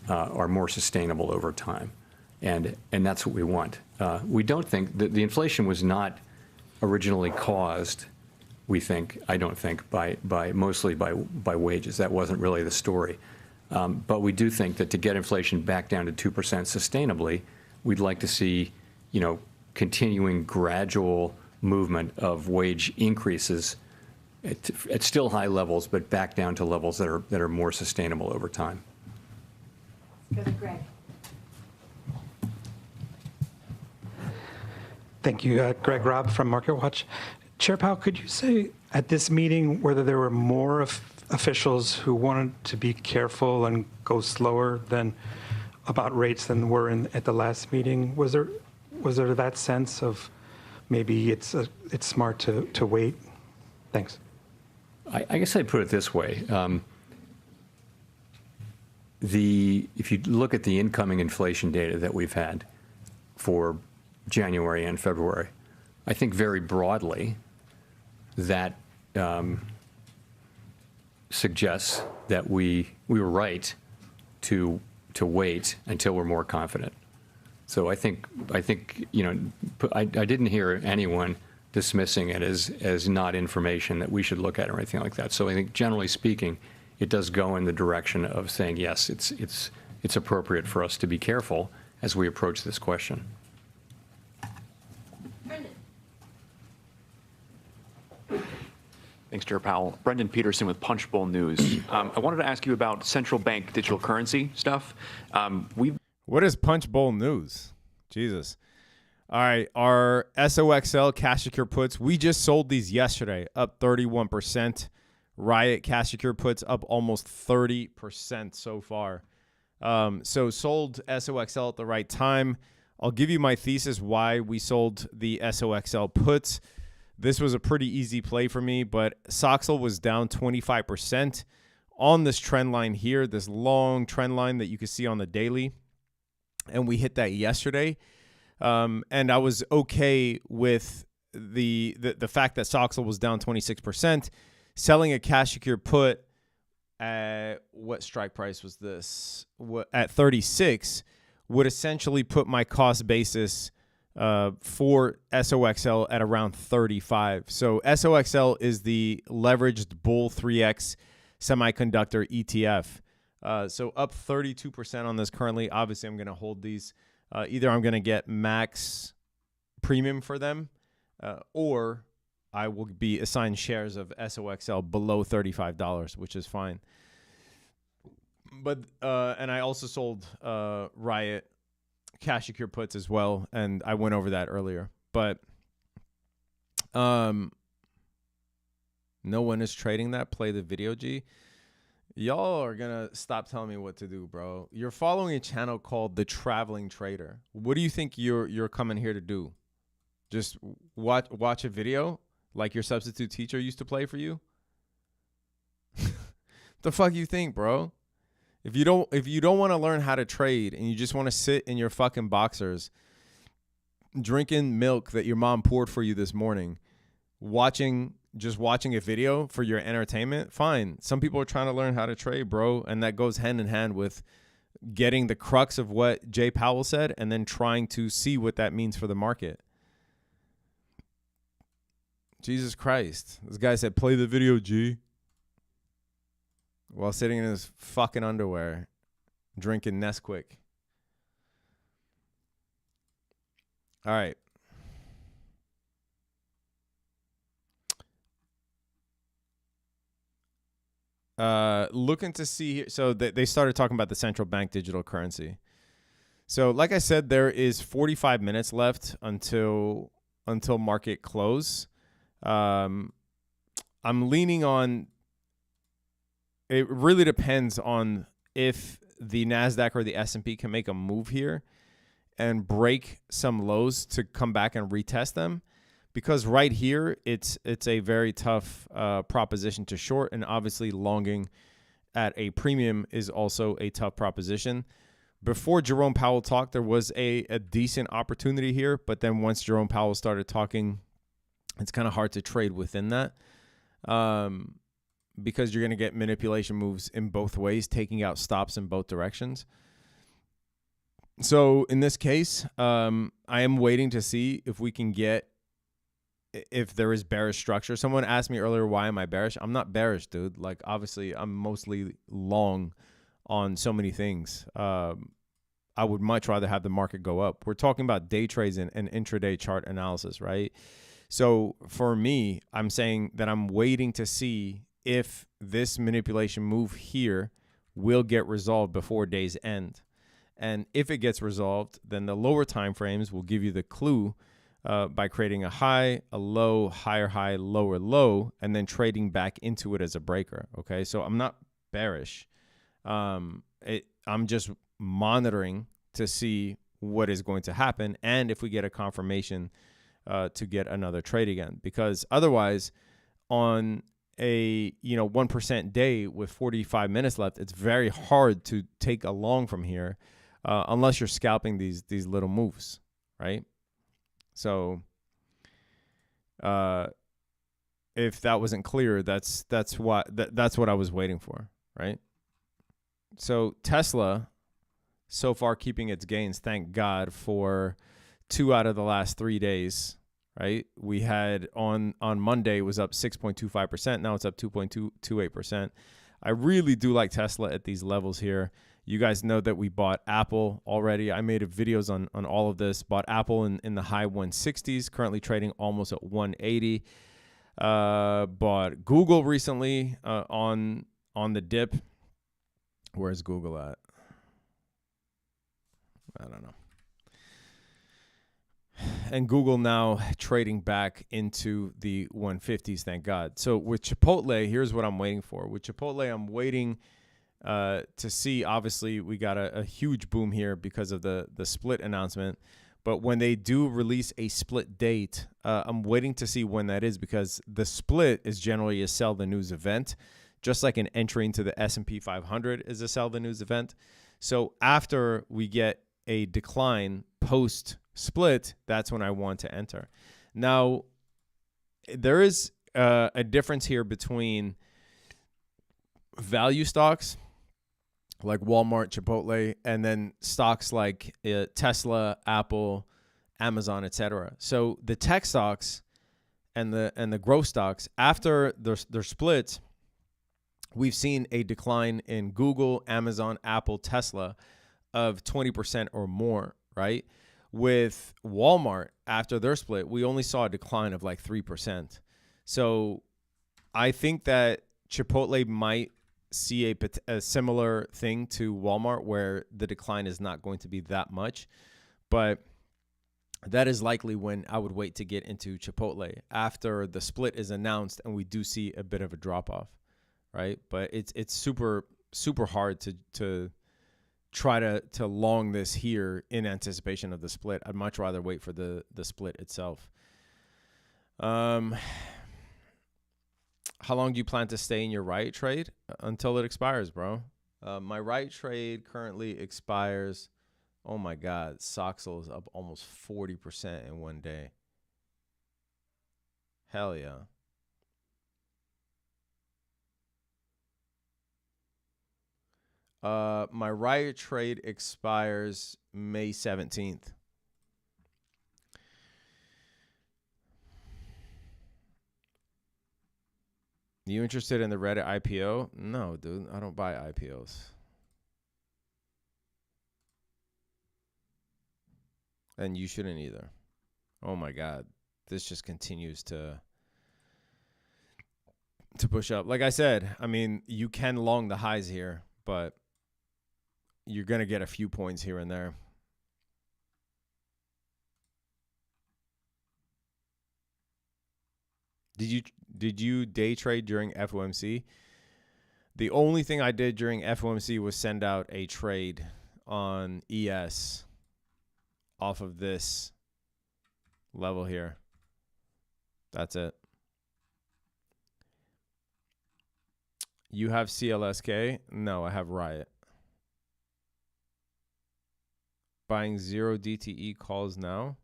are more sustainable over time, and that's what we want. We don't think that the inflation was not originally caused, I don't think, mostly by wages. That wasn't really the story. But we do think that to get inflation back down to 2% sustainably, we'd like to see, continuing gradual movement of wage increases at still high levels, but back down to levels that are more sustainable over time. Go to Greg. Thank you. Greg Robb from MarketWatch. Chair Powell, could you say at this meeting whether there were more officials who wanted to be careful and go slower about rates than were at the last meeting? Was there that sense of maybe it's smart to wait? Thanks. I guess I'd put it this way. If you look at the incoming inflation data that we've had for January and February, I think very broadly that suggests that we were right to wait until we're more confident. So I think I didn't hear anyone dismissing it as not information that we should look at or anything like that. So I think generally speaking, it does go in the direction of saying yes, it's appropriate for us to be careful as we approach this question. Thanks, Chair Powell. Brendan Peterson with Punchbowl News. I wanted to ask you about central bank digital currency stuff. What is Punchbowl News? Jesus. All right, our SOXL cash secure puts, we just sold these yesterday, up 31%. Riot cash secure puts up almost 30% so far. So sold SOXL at the right time. I'll give you my thesis why we sold the SOXL puts. This was a pretty easy play for me, but SOXL was down 25% on this trend line here, this long trend line that you can see on the daily. And we hit that yesterday. And I was okay with the fact that SOXL was down 26%. Selling a cash secure put at what strike price was this? At 36 would essentially put my cost basis for SOXL at around 35. So SOXL is the leveraged bull 3X semiconductor ETF. So up 32% on this currently. Obviously, I'm going to hold these. Either I'm going to get max premium for them or I will be assigned shares of SOXL below $35, which is fine. But and I also sold Riot cash secure puts as well, and I went over that earlier. But no one is trading that. Play the video, G. Y'all are gonna stop telling me what to do, bro. You're following a channel called The Traveling Trader. What do you think you're coming here to do? Just watch a video like your substitute teacher used to play for you? The fuck you think, bro? If you don't want to learn how to trade and you just want to sit in your fucking boxers drinking milk that your mom poured for you this morning, just watching a video for your entertainment, fine. Some people are trying to learn how to trade, bro, and that goes hand in hand with getting the crux of what Jay Powell said and then trying to see what that means for the market. Jesus Christ. This guy said, play the video, G. While sitting in his fucking underwear, drinking Nesquik. All right. Looking to see here. So they started talking about the central bank digital currency. So like I said, there is 45 minutes left until market close. I'm leaning on, it really depends on if the NASDAQ or the S&P can make a move here and break some lows to come back and retest them. Because right here, it's a very tough proposition to short, and obviously longing at a premium is also a tough proposition. Before Jerome Powell talked, there was a decent opportunity here, but then once Jerome Powell started talking, it's kind of hard to trade within that because you're going to get manipulation moves in both ways, taking out stops in both directions. So in this case, I am waiting to see if we can get, if there is bearish structure. Someone asked me earlier, why am I bearish? I'm not bearish, dude. Like, obviously, I'm mostly long on so many things. I would much rather have the market go up. We're talking about day trades and intraday chart analysis, right? So for me, I'm saying that I'm waiting to see if this manipulation move here will get resolved before day's end. And if it gets resolved, then the lower time frames will give you the clue by creating a high, a low, higher high, lower low, and then trading back into it as a breaker. Okay, so I'm not bearish. I'm just monitoring to see what is going to happen and if we get a confirmation to get another trade again. Because otherwise, on a 1% day with 45 minutes left, it's very hard to take a long from here unless you're scalping these little moves, right? So if that wasn't clear, that's what I was waiting for, right? So Tesla, so far keeping its gains, thank God, for 2 out of the last 3 days, right? We had on Monday, it was up 6.25%. Now it's up 2.28%. I really do like Tesla at these levels here. You guys know that we bought Apple already. I made videos on all of this. Bought Apple in the high 160s, currently trading almost at 180. Bought Google recently on the dip. Where's Google at? I don't know. And Google now trading back into the 150s, thank God. So with Chipotle, here's what I'm waiting for. With Chipotle, I'm waiting to see. Obviously, we got a huge boom here because of the split announcement. But when they do release a split date, I'm waiting to see when that is, because the split is generally a sell the news event, just like an entry into the S&P 500 is a sell the news event. So after we get a decline post split, that's when I want to enter. Now, there is a difference here between value stocks like Walmart, Chipotle, and then stocks like Tesla, Apple, Amazon, etc. So the tech stocks and the growth stocks, after their splits, we've seen a decline in Google, Amazon, Apple, Tesla of 20% or more, right? With Walmart, after their split, we only saw a decline of like 3%. So I think that Chipotle might see a similar thing to Walmart, where the decline is not going to be that much. But that is likely when I would wait to get into Chipotle, after the split is announced and we do see a bit of a drop-off, right? But it's super, super hard to try to long this here in anticipation of the split. I'd much rather wait for the split itself. How long do you plan to stay in your Riot trade? Until it expires, bro. My Riot trade currently expires. Oh my God, Soxel is up almost 40% in one day. Hell yeah. My Riot trade expires May 17th. You interested in the Reddit IPO? No, dude. I don't buy IPOs. And you shouldn't either. Oh my God. This just continues to push up. Like I said, I mean, you can long the highs here, but you're going to get a few points here and there. Did you day trade during FOMC? The only thing I did during FOMC was send out a trade on ES off of this level here. That's it. You have CLSK? No, I have Riot. Buying 0 DTE calls now.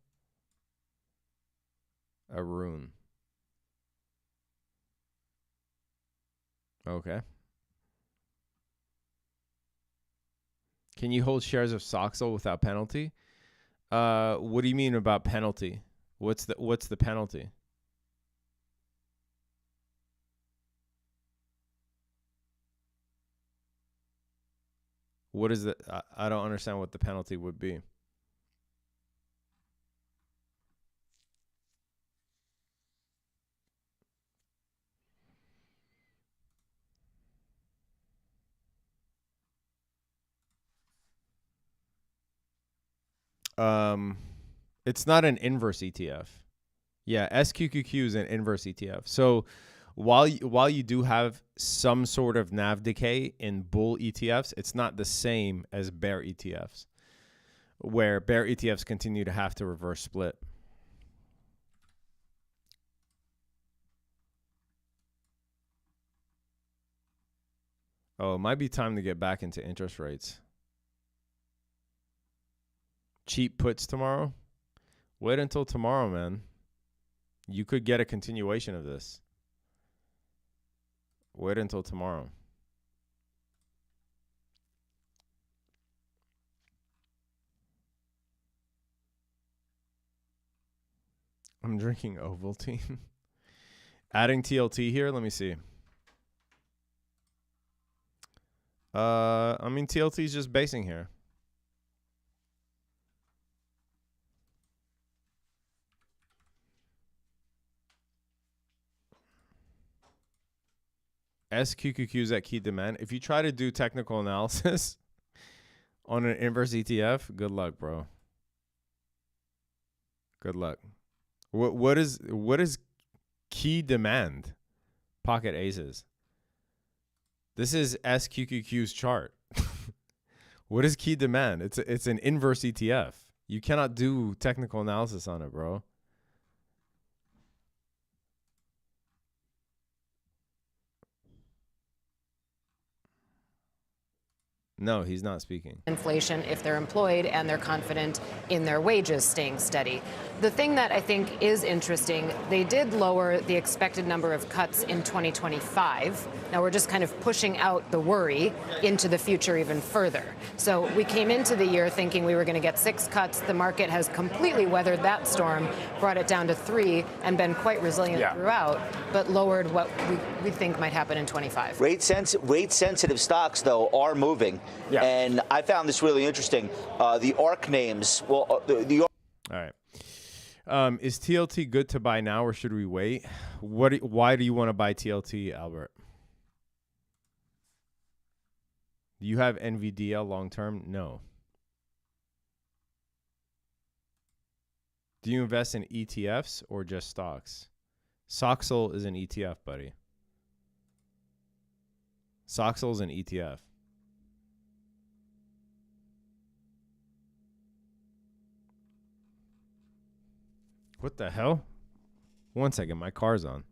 Arun. Okay. Can you hold shares of Soxel without penalty? What do you mean about penalty? What's the penalty? What is the I don't understand what the penalty would be. It's not an inverse ETF. Yeah, SQQQ is an inverse ETF. So while you do have some sort of NAV decay in bull ETFs, it's not the same as bear ETFs, where bear ETFs continue to have to reverse split. Oh, it might be time to get back into interest rates. Cheap puts tomorrow? Wait until tomorrow, man. You could get a continuation of this. Wait until tomorrow. I'm drinking Ovaltine. Adding TLT here, let me see. I mean, TLT is just basing here. SQQQ at key demand. If you try to do technical analysis on an inverse ETF, good luck, bro. Good luck. What is key demand? Pocket aces. This is SQQQ's chart. What is key demand? It's an inverse ETF. You cannot do technical analysis on it, bro. No, he's not speaking. Inflation if they're employed and they're confident in their wages staying steady. The thing that I think is interesting, they did lower the expected number of cuts in 2025. Now we're just kind of pushing out the worry into the future even further. So we came into the year thinking we were going to get 6 cuts. The market has completely weathered that storm, brought it down to 3, and been quite resilient throughout, but lowered what we think might happen in 25. Rate-sensitive stocks, though, are moving. Yeah. And I found this really interesting. The ARC names, well, the all right. Is TLT good to buy now, or should we wait? Why do you want to buy TLT, Albert? Do you have NVDL long term? No. Do you invest in ETFs or just stocks? Soxel is an ETF, buddy. Soxel is an ETF. What the hell? One second, my car's on.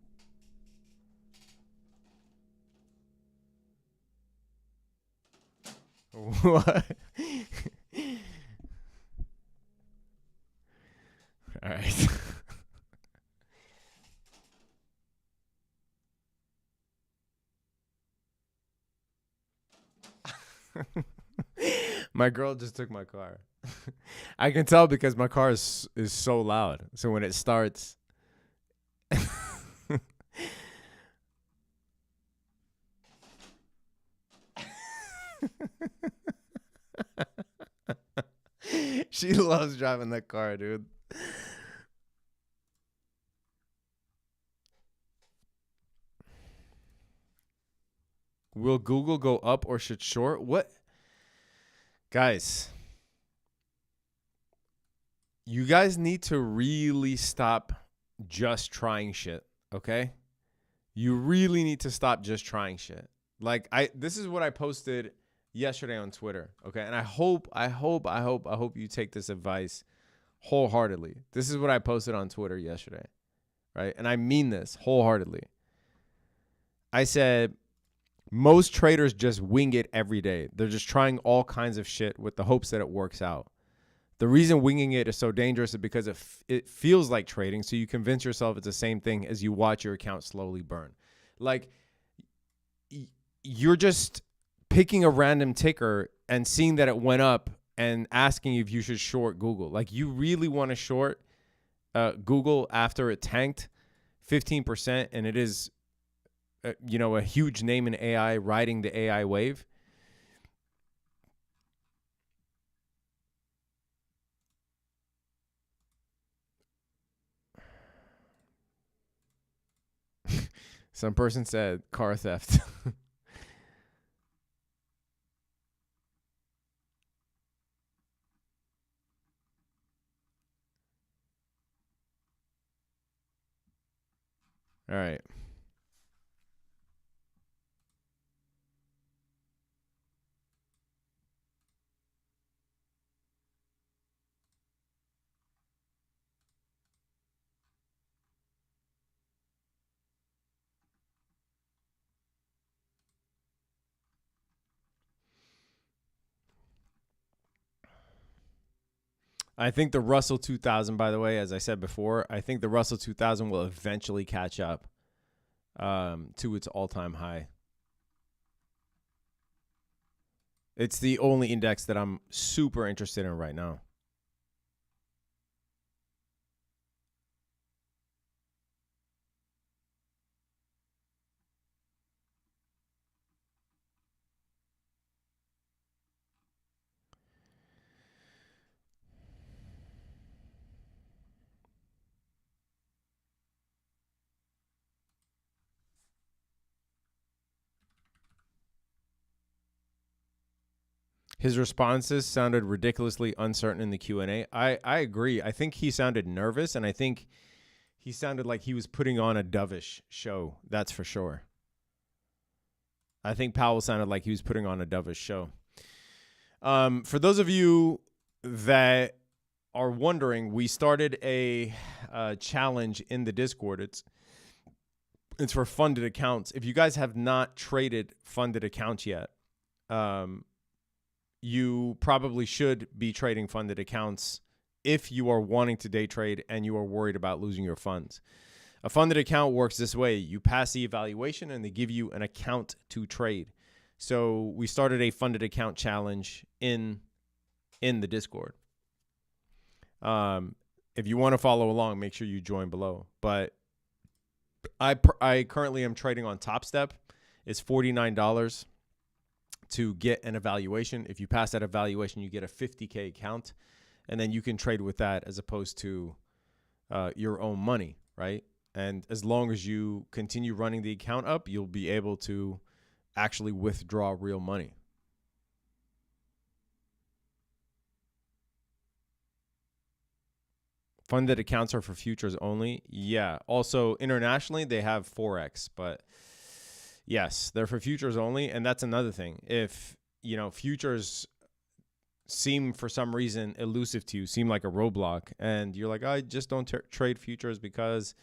What? All right. My girl just took my car. I can tell because my car is so loud. So when it starts. She loves driving that car, dude. Will Google go up or should short? What? Guys, you guys need to really stop just trying shit, okay? You really need to stop just trying shit. Like this is what I posted yesterday on Twitter, okay? And I hope you take this advice wholeheartedly. This is what I posted on Twitter yesterday, right? And I mean this wholeheartedly. I said, most traders just wing it every day. They're just trying all kinds of shit with the hopes that it works out. The reason winging it is so dangerous is because it feels like trading, so you convince yourself it's the same thing as you watch your account slowly burn. Like, you're just picking a random ticker and seeing that it went up and asking if you should short Google. Like, you really want to short Google after it tanked 15% and it is a huge name in AI riding the AI wave. Some person said car theft. All right. I think the Russell 2000, by the way, as I said before, I think the Russell 2000 will eventually catch up to its all-time high. It's the only index that I'm super interested in right now. His responses sounded ridiculously uncertain in the Q&A. I agree. I think he sounded nervous, and I think he sounded like he was putting on a dovish show. That's for sure. I think Powell sounded like he was putting on a dovish show. For those of you that are wondering, we started a challenge in the Discord. It's for funded accounts. If you guys have not traded funded accounts yet, you probably should be trading funded accounts if you are wanting to day trade and you are worried about losing your funds. A funded account works this way. You pass the evaluation and they give you an account to trade. So we started a funded account challenge in the Discord. If you want to follow along, make sure you join below. But I currently am trading on Top Step. It's $49 to get an evaluation. If you pass that evaluation, you get a 50K account, and then you can trade with that as opposed to your own money, right? And as long as you continue running the account up, you'll be able to actually withdraw real money. Funded accounts are for futures only. Yeah. Also, internationally, they have Forex, but yes, they're for futures only. And that's another thing. If, futures seem for some reason elusive to you, seem like a roadblock, and you're like, I just don't trade futures because,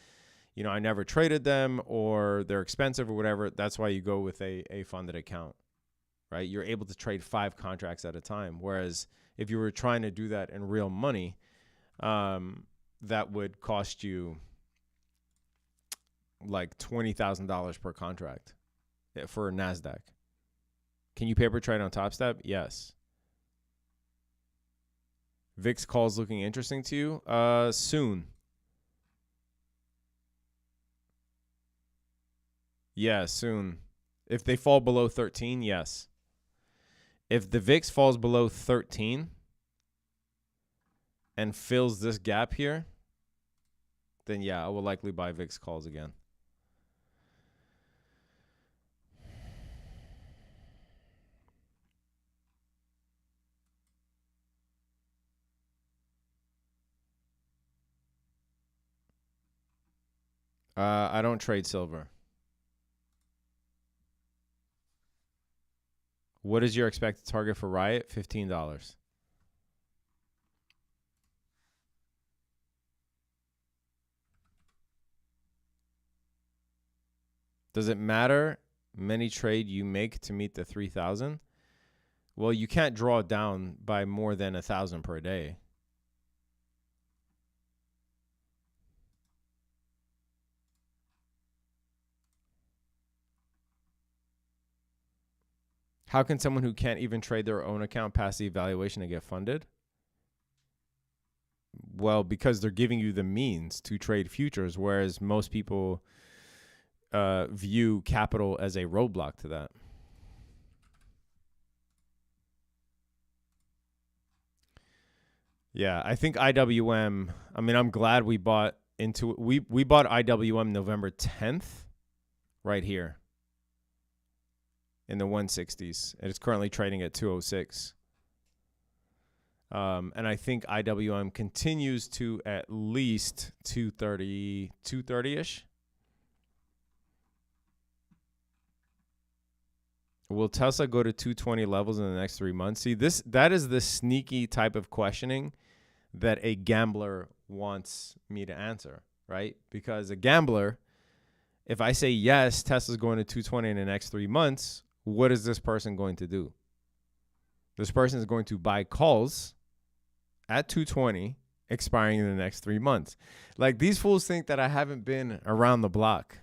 I never traded them or they're expensive or whatever. That's why you go with a funded account, right? You're able to trade 5 contracts at a time. Whereas if you were trying to do that in real money, that would cost you like $20,000 per contract for a NASDAQ. Can you paper trade on Top Step? Yes. VIX calls looking interesting to you? Soon. Yeah, soon. If they fall below 13, yes. If the VIX falls below 13 and fills this gap here, then yeah, I will likely buy VIX calls again. I don't trade silver. What is your expected target for Riot? $15. Does it matter many trade you make to meet the 3,000? Well, you can't draw it down by more than 1,000 per day. How can someone who can't even trade their own account pass the evaluation and get funded? Well, because they're giving you the means to trade futures, whereas most people view capital as a roadblock to that. Yeah, I think IWM, I mean, I'm glad we bought into it. We bought IWM November 10th right here in the 160s. It's currently trading at 206. And I think IWM continues to at least 230-ish. Will Tesla go to 220 levels in the next 3 months? See, that is the sneaky type of questioning that a gambler wants me to answer, right? Because a gambler, if I say yes, Tesla's going to 220 in the next 3 months, what is this person going to do? This person is going to buy calls at 220 expiring in the next 3 months. Like, these fools think that I haven't been around the block.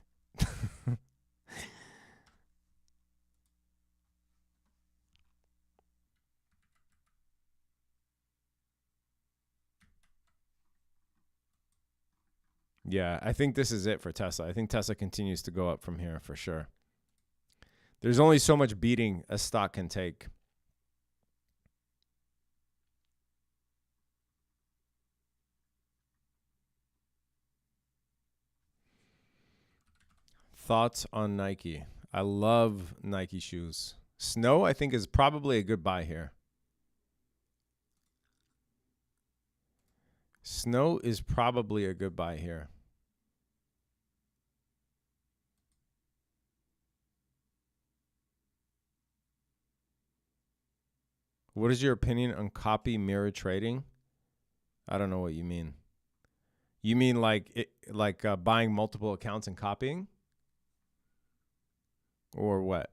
Yeah, I think this is it for Tesla. I think Tesla continues to go up from here for sure. There's only so much beating a stock can take. Thoughts on Nike? I love Nike shoes. Snow, I think, is probably a good buy here. Snow is probably a good buy here. What is your opinion on copy mirror trading? I don't know what you mean. You mean like buying multiple accounts and copying? Or what?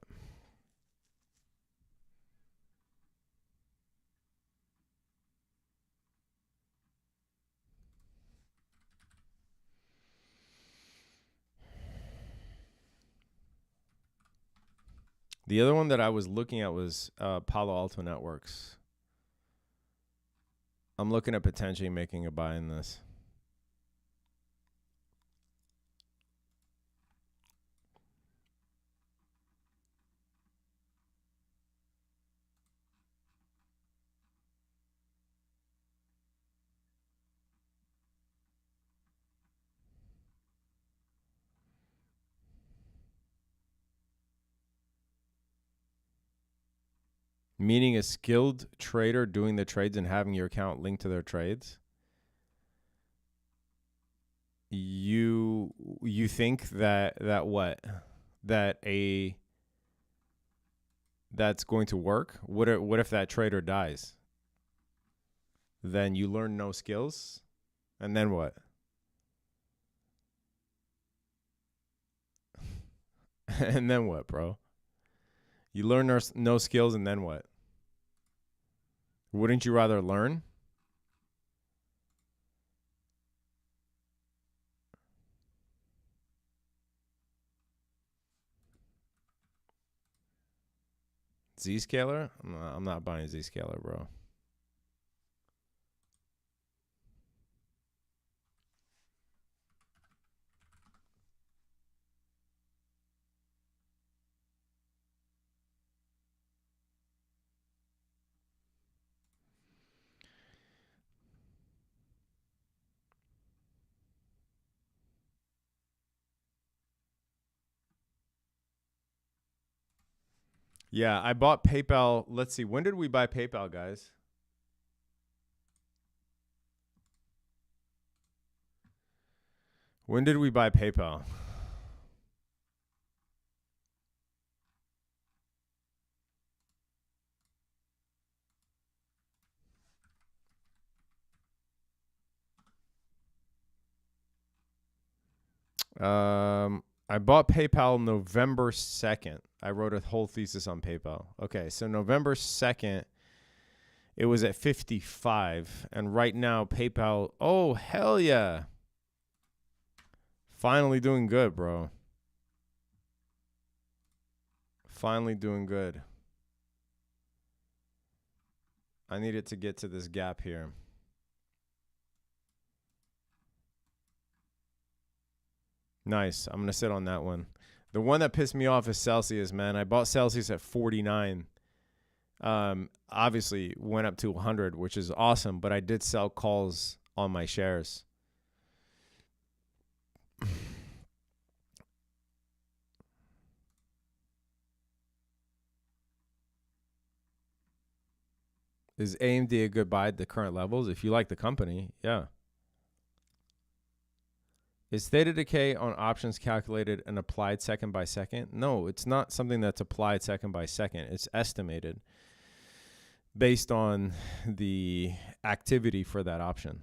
The other one that I was looking at was Palo Alto Networks. I'm looking at potentially making a buy in this. Meaning a skilled trader doing the trades and having your account linked to their trades. You think that what? That's going to work? What if that trader dies? Then you learn no skills, and then what? And then what, bro? You learn no skills, and then what? Wouldn't you rather learn? Zscaler? I'm not buying Zscaler, bro. Yeah, I bought PayPal. Let's see. When did we buy PayPal, guys? When did we buy PayPal? I bought PayPal November 2nd. I wrote a whole thesis on PayPal. Okay, so November 2nd, it was at 55. And right now, PayPal, oh, hell yeah. Finally doing good, bro. Finally doing good. I needed to get to this gap here. Nice. I'm going to sit on that one. The one that pissed me off is Celsius, man. I bought Celsius at 49. Obviously went up to 100, which is awesome, but I did sell calls on my shares. Is AMD a good buy at the current levels? If you like the company, yeah. Is theta decay on options calculated and applied second by second? No, it's not something that's applied second by second. It's estimated based on the activity for that option.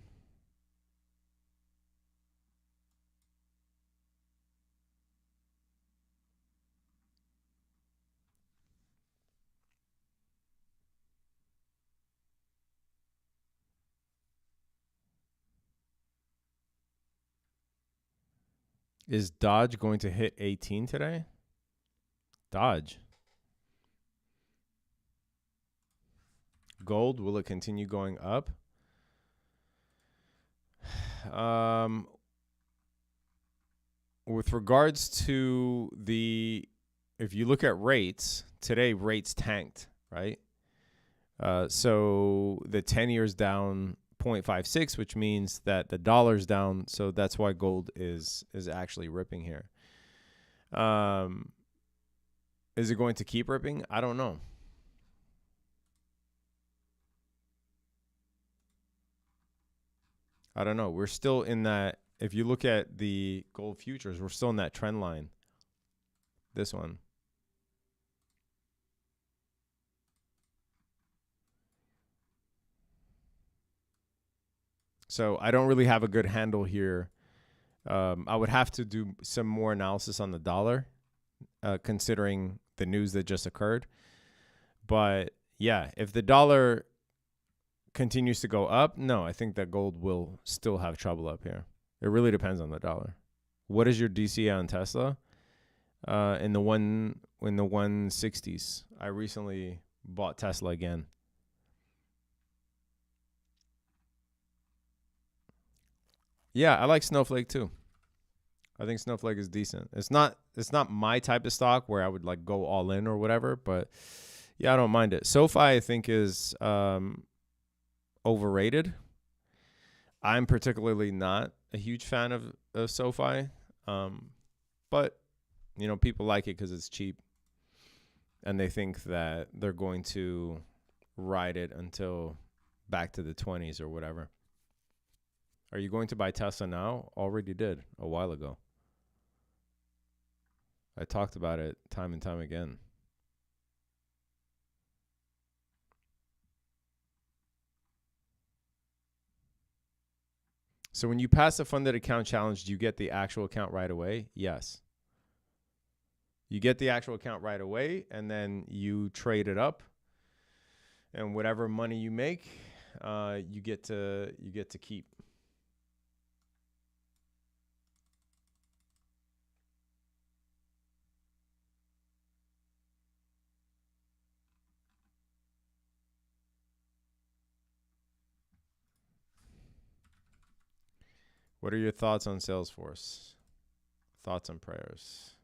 Is Dodge going to hit 18 today? Dodge. Gold, will it continue going up? With regards to if you look at rates, today rates tanked, right? So the 10 years down 0.56, which means that the dollar's down. So that's why gold is actually ripping here. Is it going to keep ripping? I don't know. I don't know. We're still in that. If you look at the gold futures, we're still in that trend line. This one. So I don't really have a good handle here. I would have to do some more analysis on the dollar, considering the news that just occurred. But yeah, if the dollar continues to go up, no, I think that gold will still have trouble up here. It really depends on the dollar. What is your DCA on Tesla? In the 160s. I recently bought Tesla again. Yeah, I like Snowflake too. I think Snowflake is decent. It's not my type of stock where I would like go all in or whatever, but yeah, I don't mind it. SoFi I think is overrated. I'm particularly not a huge fan of SoFi, but you know, people like it because it's cheap, and they think that they're going to ride it until back to the 20s or whatever. Are you going to buy Tesla now? Already did a while ago. I talked about it time and time again. So when you pass the funded account challenge, do you get the actual account right away? Yes. You get the actual account right away, and then you trade it up, and whatever money you make, you get to keep. What are your thoughts on Salesforce? Thoughts and prayers.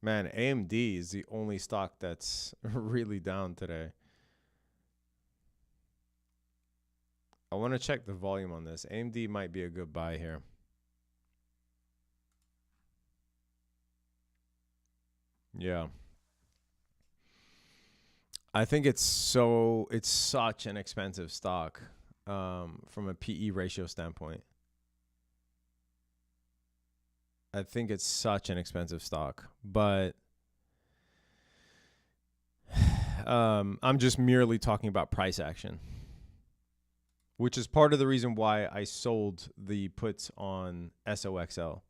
Man, AMD is the only stock that's really down today. I want to check the volume on this. AMD might be a good buy here. Yeah. I think it's such an expensive stock from a PE ratio standpoint. I think it's such an expensive stock, but I'm just merely talking about price action, which is part of the reason why I sold the puts on SOXL.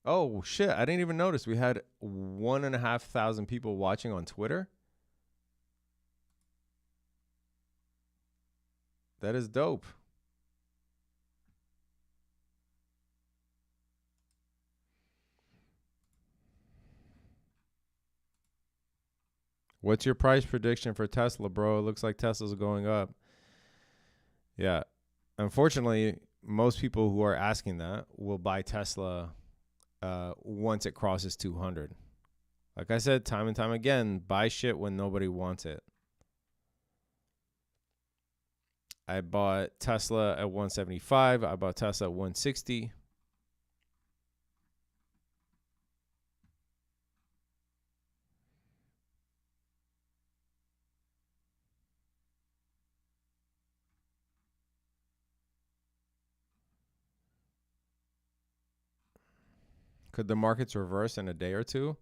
Oh, shit. I didn't even notice. We had 1,500 people watching on Twitter. That is dope. What's your price prediction for Tesla, bro? It looks like Tesla's going up. Yeah. Unfortunately, most people who are asking that will buy Tesla once it crosses 200. Like I said, time and time again, buy shit when nobody wants it. I bought Tesla at 175. I bought Tesla at 160. Could the markets reverse in a day or two?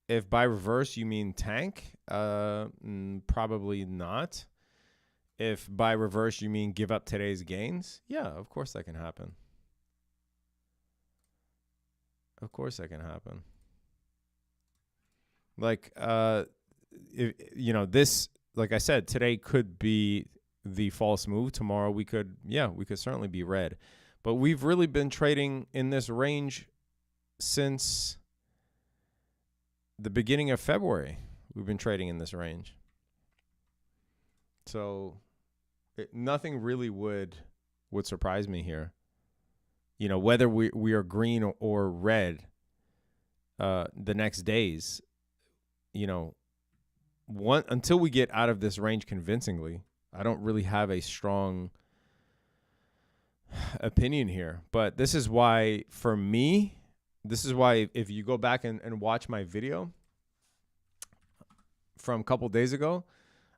If by reverse you mean tank, probably not. If by reverse you mean give up today's gains, yeah, of course that can happen. Of course that can happen. Like, if, you know, this, like I said, today could be the false move. Tomorrow we could certainly be red. But we've really been trading in this range since the beginning of February. We've been trading in this range. So nothing really would surprise me here. You know, whether we are green or red the next days, you know, until we get out of this range convincingly, I don't really have a strong opinion here. But this is why, for me, if you go back and watch my video from a couple days ago,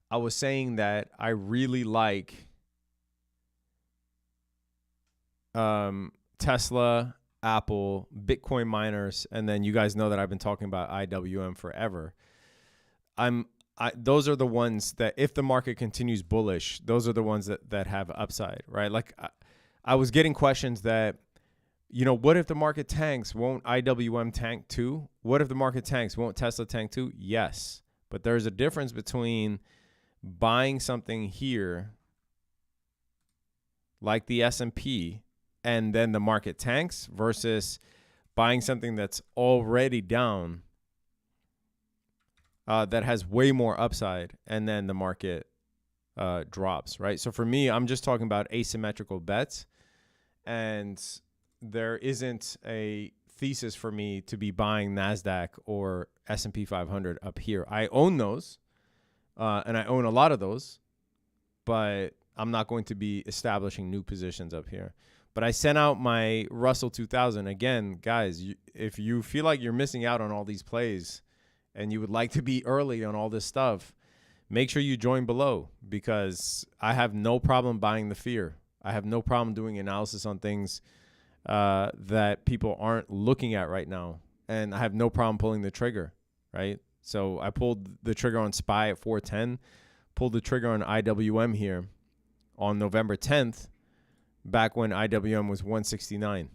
I was saying that I really like Tesla, Apple, Bitcoin miners, and then you guys know that I've been talking about IWM forever. Those are the ones that, if the market continues bullish, those are the ones that have upside, right? Like I was getting questions that, you know, what if the market tanks? Won't IWM tank too? What if the market tanks? Won't Tesla tank too? Yes. But there's a difference between buying something here, like the S&P, and then the market tanks, versus buying something that's already down, that has way more upside, and then the market drops, right? So for me, I'm just talking about asymmetrical bets, and there isn't a thesis for me to be buying NASDAQ or S&P 500 up here. I own those, and I own a lot of those, but I'm not going to be establishing new positions up here. But I sent out my Russell 2000. Again, guys, if you feel like you're missing out on all these plays and you would like to be early on all this stuff, make sure you join below, because I have no problem buying the fear. I have no problem doing analysis on things that people aren't looking at right now. And I have no problem pulling the trigger, right? So I pulled the trigger on SPY at 410, pulled the trigger on IWM here on November 10th, back when IWM was 169.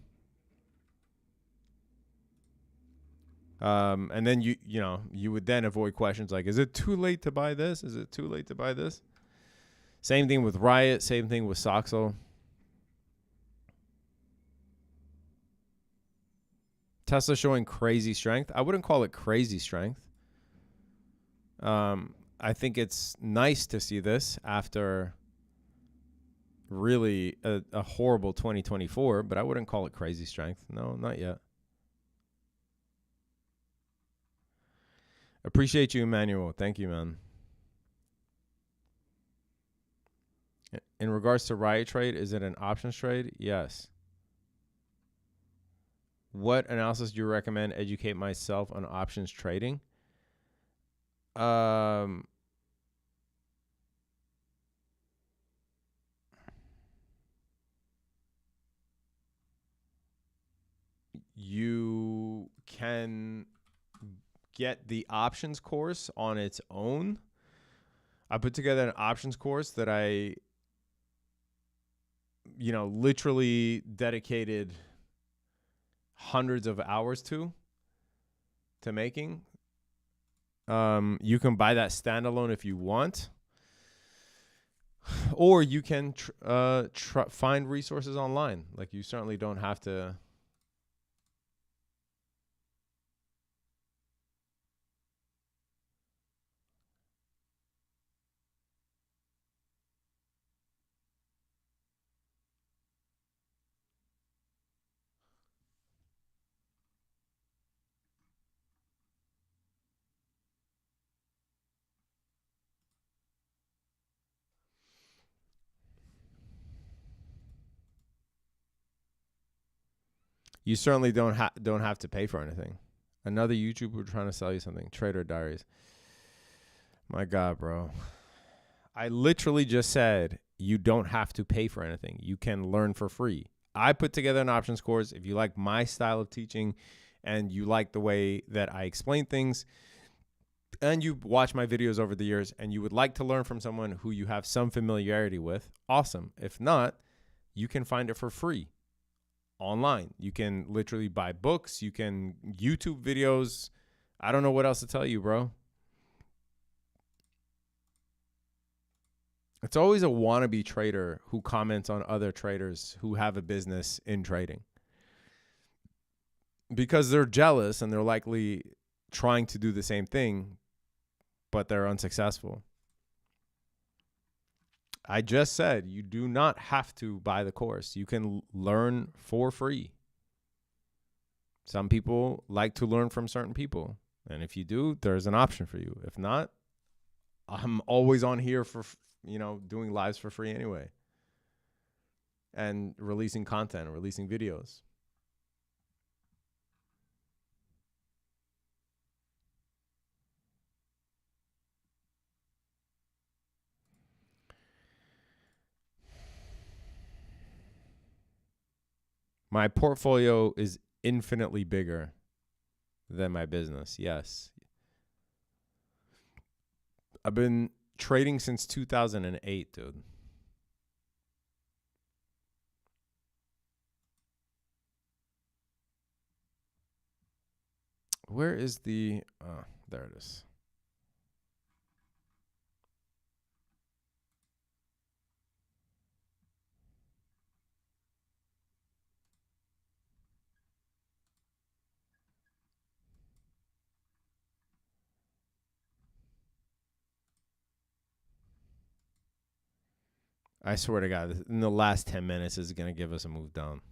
And then you would then avoid questions like, is it too late to buy this? Is it too late to buy this? Same thing with Riot, same thing with Soxo. Tesla showing crazy strength. I wouldn't call it crazy strength. I think it's nice to see this after really a horrible 2024, but I wouldn't call it crazy strength. No, not yet. Appreciate you, Emmanuel. Thank you, man. In regards to Riot trade, is it an options trade? Yes. What analysis do you recommend educate myself on options trading? You can get the options course on its own. I put together an options course that I, literally dedicated hundreds of hours to making. You can buy that standalone if you want, or you can find resources online. Like, you certainly don't have to. You certainly don't have to pay for anything. Another YouTuber trying to sell you something. Trader Diaries. My God, bro. I literally just said you don't have to pay for anything. You can learn for free. I put together an options course. If you like my style of teaching and you like the way that I explain things, and you watch my videos over the years and you would like to learn from someone who you have some familiarity with, awesome. If not, you can find it for free online. You can literally buy books. You can YouTube videos. I don't know what else to tell you, bro. It's always a wannabe trader who comments on other traders who have a business in trading, because they're jealous and they're likely trying to do the same thing, but they're unsuccessful. I just said you do not have to buy the course. You can learn for free. Some people like to learn from certain people. And if you do, there's an option for you. If not, I'm always on here for, doing lives for free anyway. And releasing content, releasing videos. My portfolio is infinitely bigger than my business. Yes. I've been trading since 2008, dude. Where is the... there it is. I swear to God, in the last 10 minutes is going to give us a move down.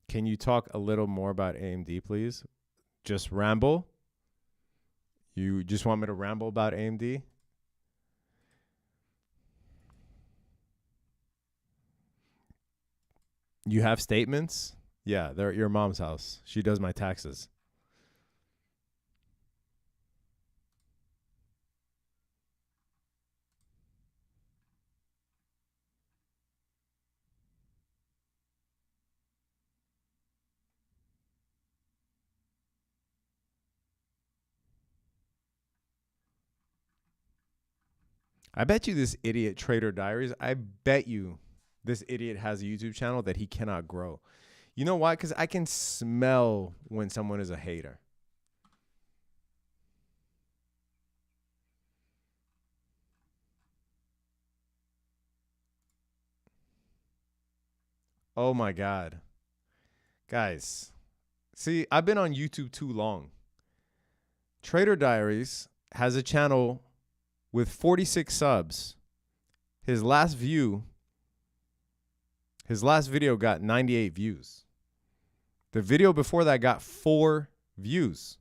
Can you talk a little more about AMD, please? Just ramble? You just want me to ramble about AMD? You have statements? Yeah, they're at your mom's house. She does my taxes. I bet you this idiot Trader Diaries, I bet you this idiot has a YouTube channel that he cannot grow. You know why? Because I can smell when someone is a hater. Oh my God. Guys, see, I've been on YouTube too long. Trader Diaries has a channel with 46 subs. His last video got 98 views. The video before that got 4 views.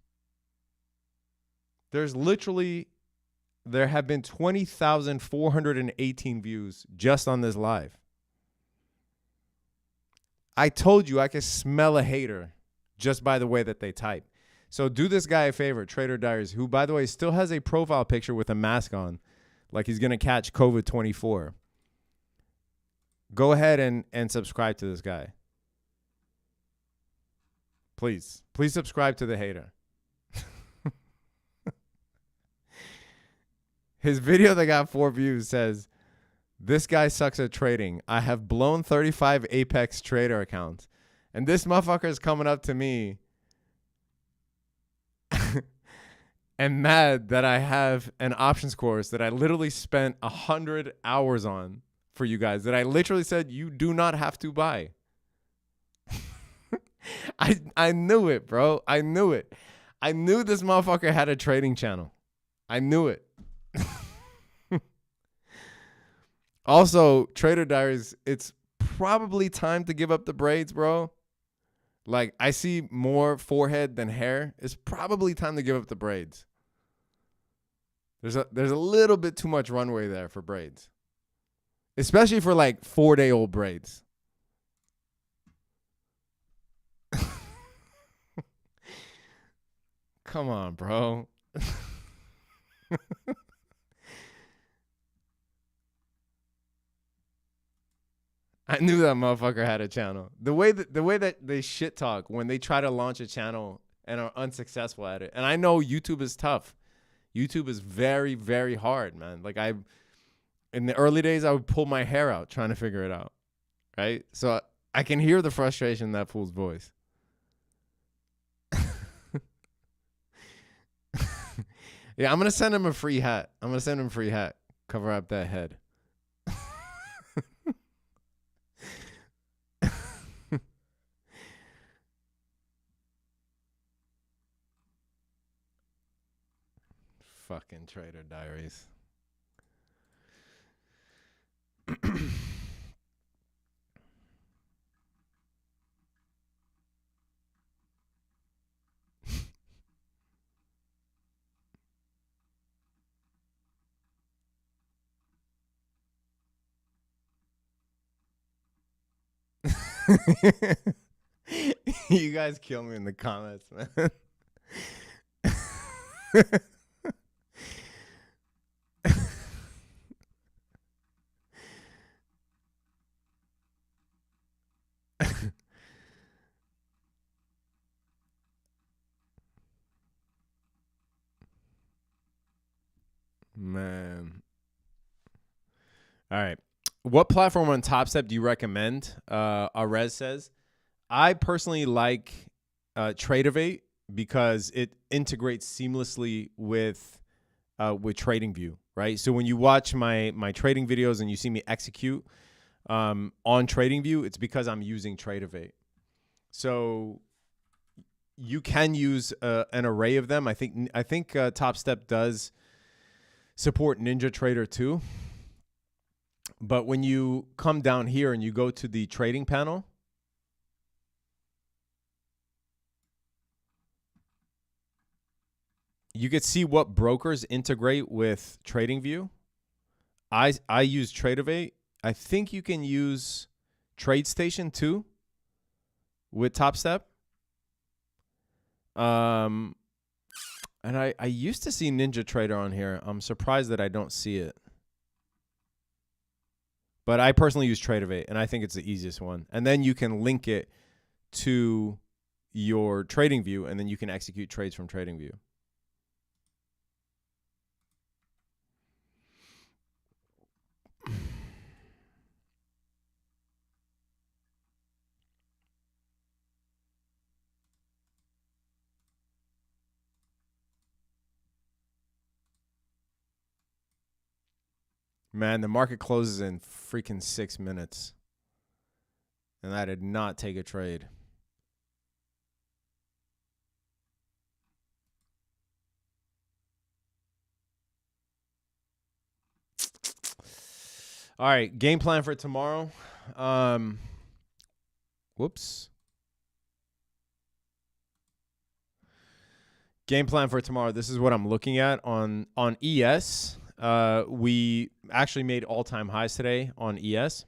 There have been 20,418 views just on this live. I told you I could smell a hater just by the way that they type. So do this guy a favor, Trader Diaries, who, by the way, still has a profile picture with a mask on, like he's going to catch COVID-24. Go ahead and subscribe to this guy. Please. Please subscribe to the hater. His video that got 4 views says, "This guy sucks at trading. I have blown 35 Apex Trader accounts." And this motherfucker is coming up to me and mad that I have an options course that I literally spent 100 hours on for you guys, that I literally said you do not have to buy. I knew it, bro. I knew it. I knew this motherfucker had a trading channel. I knew it. Also, Trader Diaries, it's probably time to give up the braids, bro. Like, I see more forehead than hair. It's probably time to give up the braids. There's a little bit too much runway there for braids. Especially for like 4-day-old braids. Come on, bro. I knew that motherfucker had a channel. The way that they shit talk when they try to launch a channel and are unsuccessful at it. And I know YouTube is tough. YouTube is very, very hard, man. Like, in the early days, I would pull my hair out trying to figure it out, right? So I can hear the frustration in that fool's voice. Yeah, I'm going to send him a free hat. Cover up that head. Fucking Trader Diaries. You guys kill me in the comments, man. Man. All right. What platform on Top Step do you recommend? Arez says, I personally like Tradeovate because it integrates seamlessly with TradingView, right? So when you watch my trading videos and you see me execute on TradingView, it's because I'm using Tradeovate. So you can use an array of them. I think Top Step does support NinjaTrader too. But when you come down here and you go to the trading panel, you can see what brokers integrate with TradingView. I use Tradeovate. I think you can use TradeStation too with Top Step. And I used to see NinjaTrader on here. I'm surprised that I don't see it. But I personally use Tradeovate, and I think it's the easiest one. And then you can link it to your TradingView, and then you can execute trades from TradingView. Man, the market closes in freaking 6 minutes. And I did not take a trade. All right, game plan for tomorrow. Whoops. Game plan for tomorrow. This is what I'm looking at on ES. We actually made all-time highs today on ES.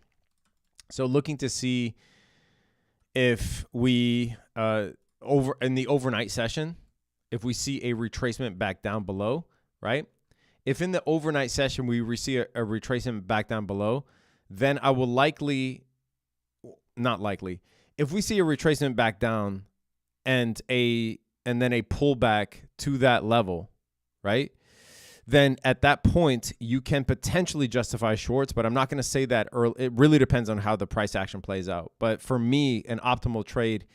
So looking to see if we over in the overnight session, if we see a retracement back down below, right? If in the overnight session we receive a retracement back down below, then I will not likely. If we see a retracement back down and then a pullback to that level, right? Then at that point, you can potentially justify shorts, but I'm not going to say that early. It really depends on how the price action plays out. But for me, an optimal trade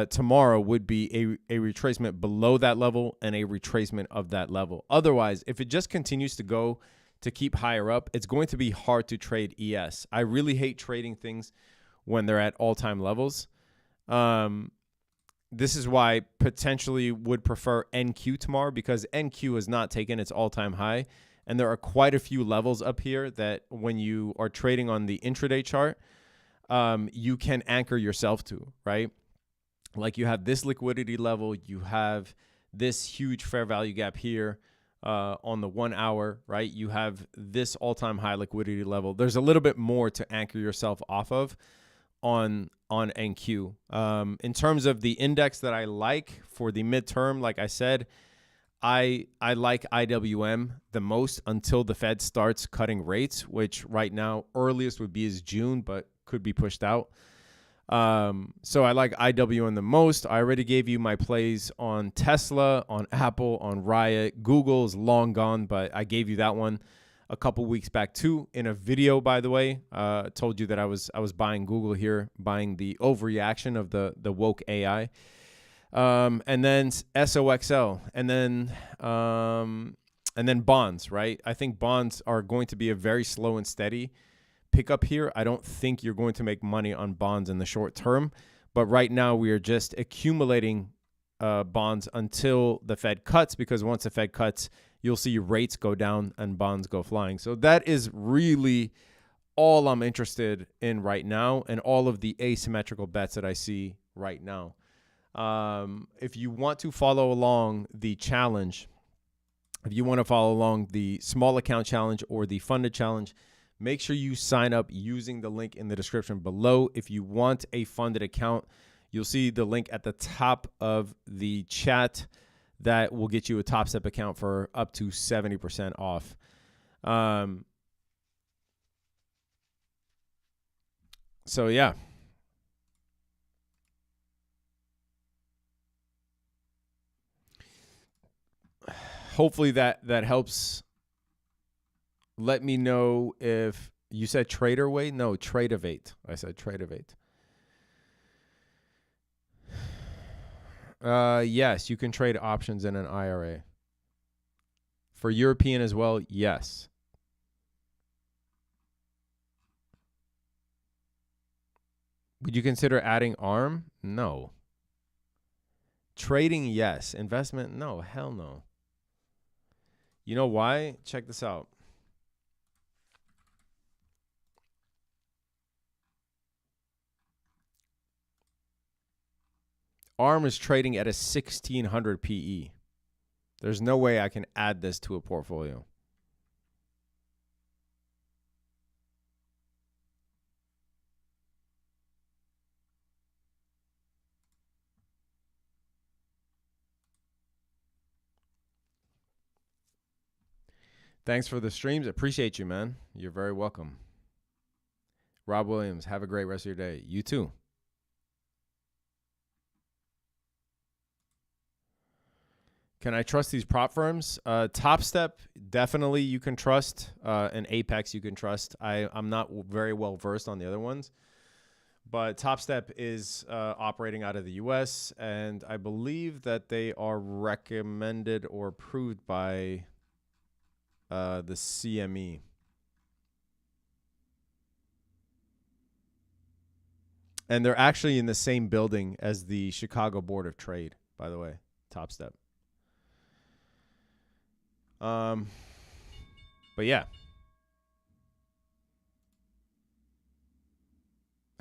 tomorrow would be a retracement below that level and a retracement of that level. Otherwise, if it just continues to go to keep higher up, it's going to be hard to trade ES. I really hate trading things when they're at all-time levels. This is why I potentially would prefer NQ tomorrow, because NQ has not taken its all-time high. And there are quite a few levels up here that when you are trading on the intraday chart, you can anchor yourself to, right? Like you have this liquidity level, you have this huge fair value gap here on the 1 hour, right? You have this all-time high liquidity level. There's a little bit more to anchor yourself off of on NQ. In terms of the index that I like for the midterm, like I said, I like IWM the most until the Fed starts cutting rates, which right now earliest would be is June, but could be pushed out. So I like IWM the most. I already gave you my plays on Tesla, on Apple, on Riot. Google is long gone, but I gave you that one a couple weeks back too in a video, by the way. Told you that I was buying Google here, buying the overreaction of the woke AI. And then SOXL, and then bonds, right? I think bonds are going to be a very slow and steady pickup here. I don't think you're going to make money on bonds in the short term, but right now we are just accumulating bonds until the Fed cuts, because once the Fed cuts, you'll see rates go down and bonds go flying. So that is really all I'm interested in right now, and all of the asymmetrical bets that I see right now. If you want to follow along the challenge, if you want to follow along the small account challenge or the funded challenge, make sure you sign up using the link in the description below. If you want a funded account, you'll see the link at the top of the chat that will get you a Top Step account for up to 70% off. So yeah. Hopefully that helps. Let me know if you said Trader Way. No, Tradeovate. I said Tradeovate. Yes, you can trade options in an IRA. For European as well, yes. Would you consider adding ARM? No. Trading, yes. Investment, no. Hell no. You know why? Check this out. ARM is trading at a 1600 PE. There's no way I can add this to a portfolio. Thanks for the streams. Appreciate you, man. You're very welcome. Rob Williams, have a great rest of your day. You too. Can I trust these prop firms? Top Step, definitely you can trust. And Apex, you can trust. I'm not very well versed on the other ones. But Top Step is operating out of the U.S., and I believe that they are recommended or approved by the CME. And they're actually in the same building as the Chicago Board of Trade, by the way. Top Step. But yeah.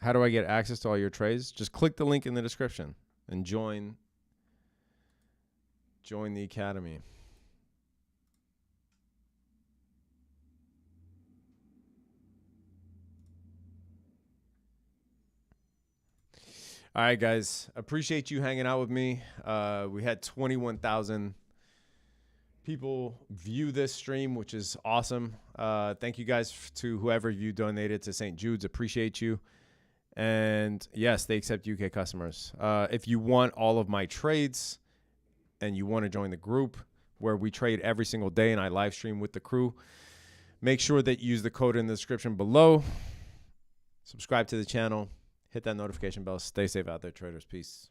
How do I get access to all your trades? Just click the link in the description and join the academy. All right, guys. Appreciate you hanging out with me. We had 21,000 people view this stream, which is awesome. Thank you guys to whoever you donated to St. Jude's. Appreciate you. And yes, they accept UK customers. If you want all of my trades and you want to join the group where we trade every single day and I live stream with the crew, make sure that you use the code in the description below. Subscribe to the channel. Hit that notification bell. Stay safe out there, traders. Peace.